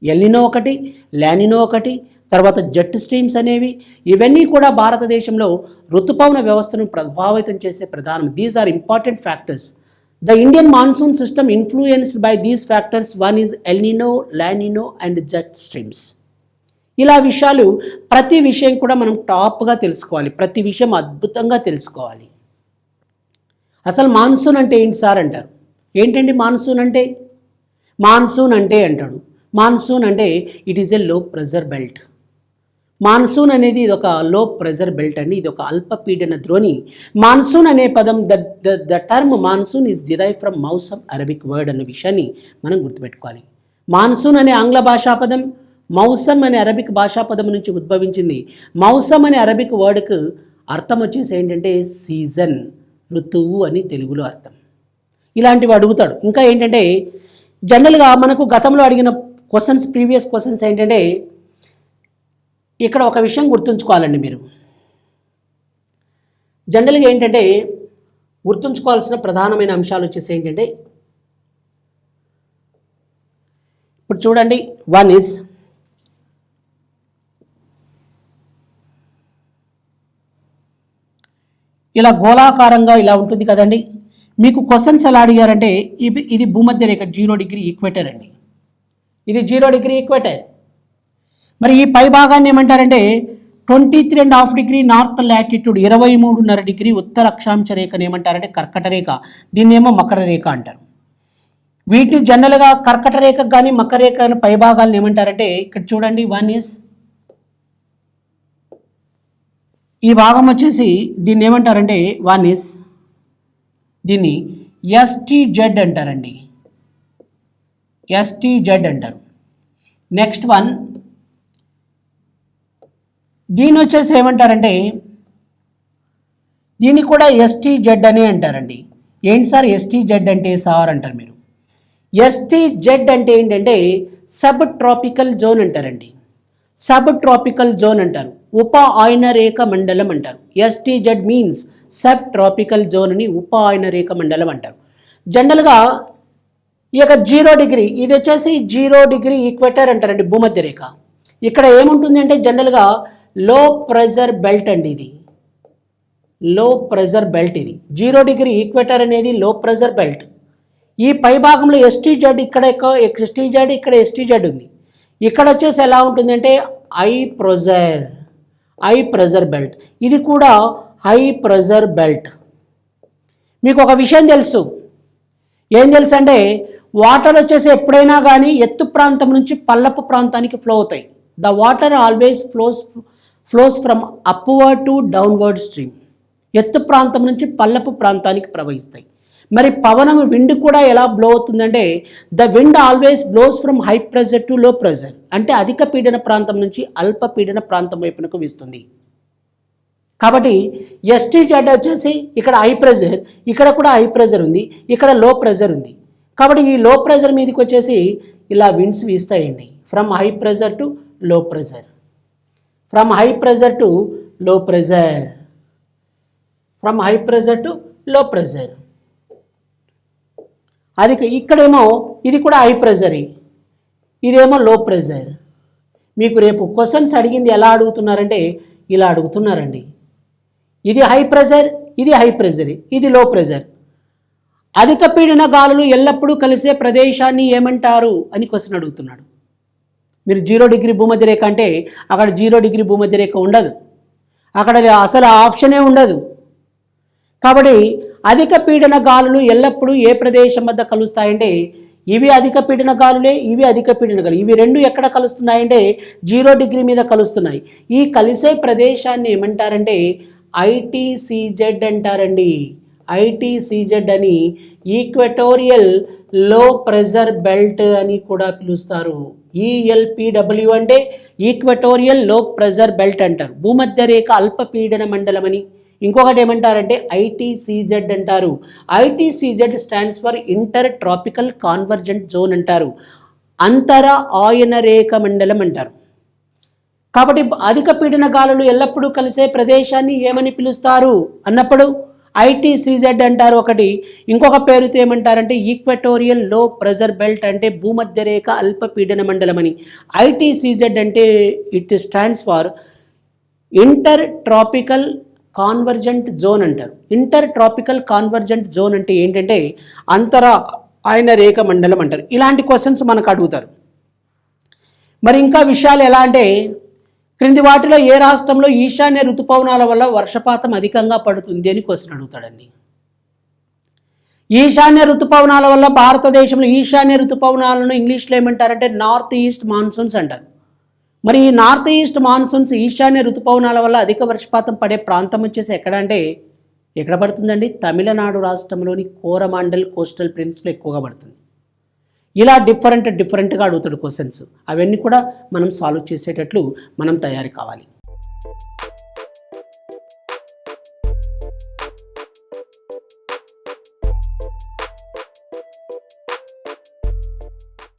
ఎల్నినో ఒకటి, లానినో ఒకటి, తర్వాత జెట్ స్ట్రీమ్స్ అనేవి ఇవన్నీ కూడా భారతదేశంలో ఋతుపవన వ్యవస్థను ప్రభావితం చేసే ప్రధానం. These are important factors. The Indian monsoon system influenced by these factors. One is el nino, la nina and jet streams. ఇలా విషయాలు ప్రతి విషయం కూడా మనం టాప్గా తెలుసుకోవాలి, ప్రతి విషయం అద్భుతంగా తెలుసుకోవాలి. అసలు మాన్సూన్ అంటే ఏంటి సార్ అంటారు. ఏంటండి మాన్సూన్ అంటే? మాన్సూన్ అంటే అంటాడు, మాన్సూన్ అంటే ఇట్ ఈజ్ ఎ లో ప్రెజర్ బెల్ట్. మాన్సూన్ అనేది ఇది ఒక లో ప్రెజర్ బెల్ట్ అండి, ఇది ఒక అల్పపీడన ద్రోణి. మాన్సూన్ అనే పదం the term monsoon is derive from Mausam Arabic word అనే విషయాన్ని మనం గుర్తుపెట్టుకోవాలి. మాన్సూన్ అనే ఆంగ్ల భాషా పదం మౌసమ్ అనే అరబిక్ భాషా పదం నుంచి ఉద్భవించింది. మౌసమ్ అనే అరబిక్ వర్డ్కు అర్థం వచ్చేసి ఏంటంటే సీజన్, ఋతువు అని తెలుగులో అర్థం. ఇలాంటివి అడుగుతాడు. ఇంకా ఏంటంటే జనరల్గా మనకు గతంలో అడిగిన క్వశ్చన్స్, ప్రీవియస్ క్వశ్చన్స్ ఏంటంటే ఇక్కడ ఒక విషయం గుర్తుంచుకోవాలండి మీరు. జనరల్గా ఏంటంటే గుర్తుంచుకోవాల్సిన ప్రధానమైన అంశాలు వచ్చేసి ఏంటంటే ఇప్పుడు చూడండి, వన్ ఈజ్ ఇలా గోళాకారంగా ఇలా ఉంటుంది కదండి. మీకు క్వశ్చన్స్ ఎలా అడిగారంటే ఇది భూమధ్య రేఖ 0 డిగ్రీ ఈక్వేటర్ అండి, ఇది 0 డిగ్రీ ఈక్వేటర్. మరి ఈ పై భాగాన్ని ఏమంటారంటే 23.5 డిగ్రీ నార్త్ లాటిట్యూడ్, 23.5 డిగ్రీ ఉత్తర అక్షాంశ రేఖను ఏమంటారంటే కర్కట రేఖ, దీన్నేమో మకర రేఖ అంటారు. వీటిని జనరల్గా కర్కట రేఖకు కానీ మకర రేఖ పై భాగాలను ఏమంటారంటే ఇక్కడ చూడండి, వన్ ఈజ్ ఈ భాగం వచ్చేసి దీన్ని ఏమంటారంటే వన్ ఈజ్ దీన్ని ఎస్టీజెడ్ అంటారండి, ఎస్టీజెడ్ అంటారు. నెక్స్ట్ వన్ దీని వచ్చేసి ఏమంటారంటే దీన్ని కూడా ఎస్టీజెడ్ అని అంటారండి. ఏంటి సార్ ఎస్టీజెడ్ అంటే సార్ అంటారు మీరు. ఎస్టీజెడ్ అంటే ఏంటంటే సబ్ ట్రాపికల్ జోన్ అంటారండి, సబ్ ట్రాపికల్ జోన్ అంటారు, ఉప ఆయన రేఖ మండలం అంటారు. ఎస్టీజెడ్ మీన్స్ సబ్ ట్రాపికల్ జోన్ అని ఉప ఆయన రేఖ మండలం అంటారు. జనరల్గా ఈ యొక్క 0 డిగ్రీ ఇది వచ్చేసి 0 డిగ్రీ ఈక్వేటర్ అంటారండి, భూమధ్య రేఖ. ఇక్కడ ఏముంటుంది అంటే జనరల్గా లో ప్రెజర్ బెల్ట్ అండి, ఇది లో ప్రెజర్ బెల్ట్. ఇది 0 డిగ్రీ ఈక్వేటర్ అనేది లో ప్రెజర్ బెల్ట్. ఈ పై భాగంలో ఎస్టీజెడ్, ఇక్కడ ఎస్టీజెడ్, ఇక్కడ ఎస్టీజెడ్ ఉంది. ఇక్కడ వచ్చేసి ఎలా ఉంటుందంటే హై ప్రెజర్ బెల్ట్, ఇది కూడా హై ప్రెజర్ బెల్ట్. మీకు ఒక విషయం తెలుసు, ఏం తెలుసు అంటే వాటర్ వచ్చేసి ఎప్పుడైనా కానీ ఎత్తు ప్రాంతం నుంచి పల్లపు ప్రాంతానికి ఫ్లో అవుతాయి. The water always flows from upward to downward stream. ఎత్తు ప్రాంతం నుంచి పల్లపు ప్రాంతానికి ప్రవహిస్తాయి. మరి పవనం విండ్ కూడా ఎలా బ్లో అవుతుందంటే the wind always blows from high pressure to low pressure, అంటే అధిక పీడన ప్రాంతం నుంచి అల్ప పీడన ప్రాంతం వైపునకు వీస్తుంది. కాబట్టి ఎస్టీజెడ్ వచ్చేసి ఇక్కడ హై ప్రెజర్, ఇక్కడ కూడా హై ప్రెజర్ ఉంది, ఇక్కడ లో ప్రెజర్ ఉంది. కాబట్టి ఈ లో ప్రెజర్ మీదకి వచ్చేసి ఇలా విండ్స్ వీస్తాయండి, from high pressure to low pressure, from high pressure to low pressure, from high pressure to low pressure. అది ఇక్కడేమో ఇది కూడా హై ప్రెజర్, ఇదేమో లో ప్రెజర్. మీకు రేపు క్వశ్చన్స్ అడిగింది ఎలా అడుగుతున్నారంటే ఇలా అడుగుతున్నారండి, ఇది హై ప్రెజర్, ఇది హై ప్రెజర్, ఇది లో ప్రెజర్. అధిక పీడన గాలులు ఎల్లప్పుడూ కలిసే ప్రదేశాన్ని ఏమంటారు అని క్వశ్చన్ అడుగుతున్నాడు. మీరు 0 డిగ్రీ భూమధ్య రేఖ అంటే అక్కడ 0 డిగ్రీ భూమధ్య రేఖ ఉండదు, అక్కడ అసలు ఆప్షనే ఉండదు. కాబట్టి అధిక పీడన గాలులు ఎల్లప్పుడూ ఏ ప్రదేశం వద్ద కలుస్తాయంటే ఇవి అధిక పీడన గాలులే, ఇవి అధిక పీడన గాలు, ఇవి రెండు ఎక్కడ కలుస్తున్నాయంటే 0 డిగ్రీ మీద కలుస్తున్నాయి. ఈ కలిసే ప్రదేశాన్ని ఏమంటారంటే ఐటీసీజెడ్ అంటారండి. ఐటీసీజెడ్ అని ఈక్వెటోరియల్ లో ప్రెజర్ బెల్ట్ అని కూడా పిలుస్తారు. ఈఎల్పిడబ్ల్యూ అంటే ఈక్వెటోరియల్ లో ప్రెజర్ బెల్ట్ అంటారు. భూమధ్య రేఖ అల్పపీడన మండలం అని ఇంకొకటి ఏమంటారంటే ఐటీసీజెడ్ అంటారు. ITCZ stands for inter tropical convergent zone అంటారు. అంతర ఆయన రేఖ మండలం అంటారు. కాబట్టి అధిక పీడన గాలులు ఎల్లప్పుడూ కలిసే ప్రదేశాన్ని ఏమని పిలుస్తారు అన్నప్పుడు ఐటీసీజెడ్ అంటారు ఒకటి. ఇంకొక పేరుతో ఏమంటారంటే ఈక్వటోరియల్ లో ప్రెజర్ బెల్ట్, అంటే భూమధ్య రేఖ అల్ప పీడన మండలం అని. ఐటీసీజెడ్ అంటే it stands for inter tropical convergent zone అంటారు. ఇంటర్ ట్రాపికల్ కాన్వర్జెంట్ జోన్ అంటే ఏంటంటే అంతర ఆయన రేఖ మండలం అంటారు. ఇలాంటి క్వశ్చన్స్ మనకు అడుగుతారు. మరి ఇంకా విషయాలు ఎలా అంటే, క్రింది వాటిలో ఏ రాష్ట్రంలో ఈశాన్య ఋతుపవనాల వల్ల వర్షపాతం అధికంగా పడుతుంది అని క్వశ్చన్ అడుగుతాడండి. ఈశాన్య ఋతుపవనాల వల్ల భారతదేశంలో ఈశాన్య ఋతుపవనాలను ఇంగ్లీష్లో ఏమంటారంటే నార్త్ ఈస్ట్ మాన్సూన్స్ అంటారు. మరి ఈ నార్త్ ఈస్ట్ మాన్సూన్స్ ఈశాన్య ఋతుపవనాల వల్ల అధిక వర్షపాతం పడే ప్రాంతం వచ్చేసి ఎక్కడ అంటే ఎక్కడ పడుతుందండి? తమిళనాడు రాష్ట్రంలోని కోరమాండల్ కోస్టల్ ప్లేన్స్లో ఎక్కువగా పడుతుంది. ఇలా డిఫరెంట్గా అడుగుతాడు క్వశ్చన్స్. అవన్నీ కూడా మనం సాల్వ్ చేసేటట్లు మనం తయారు కావాలి.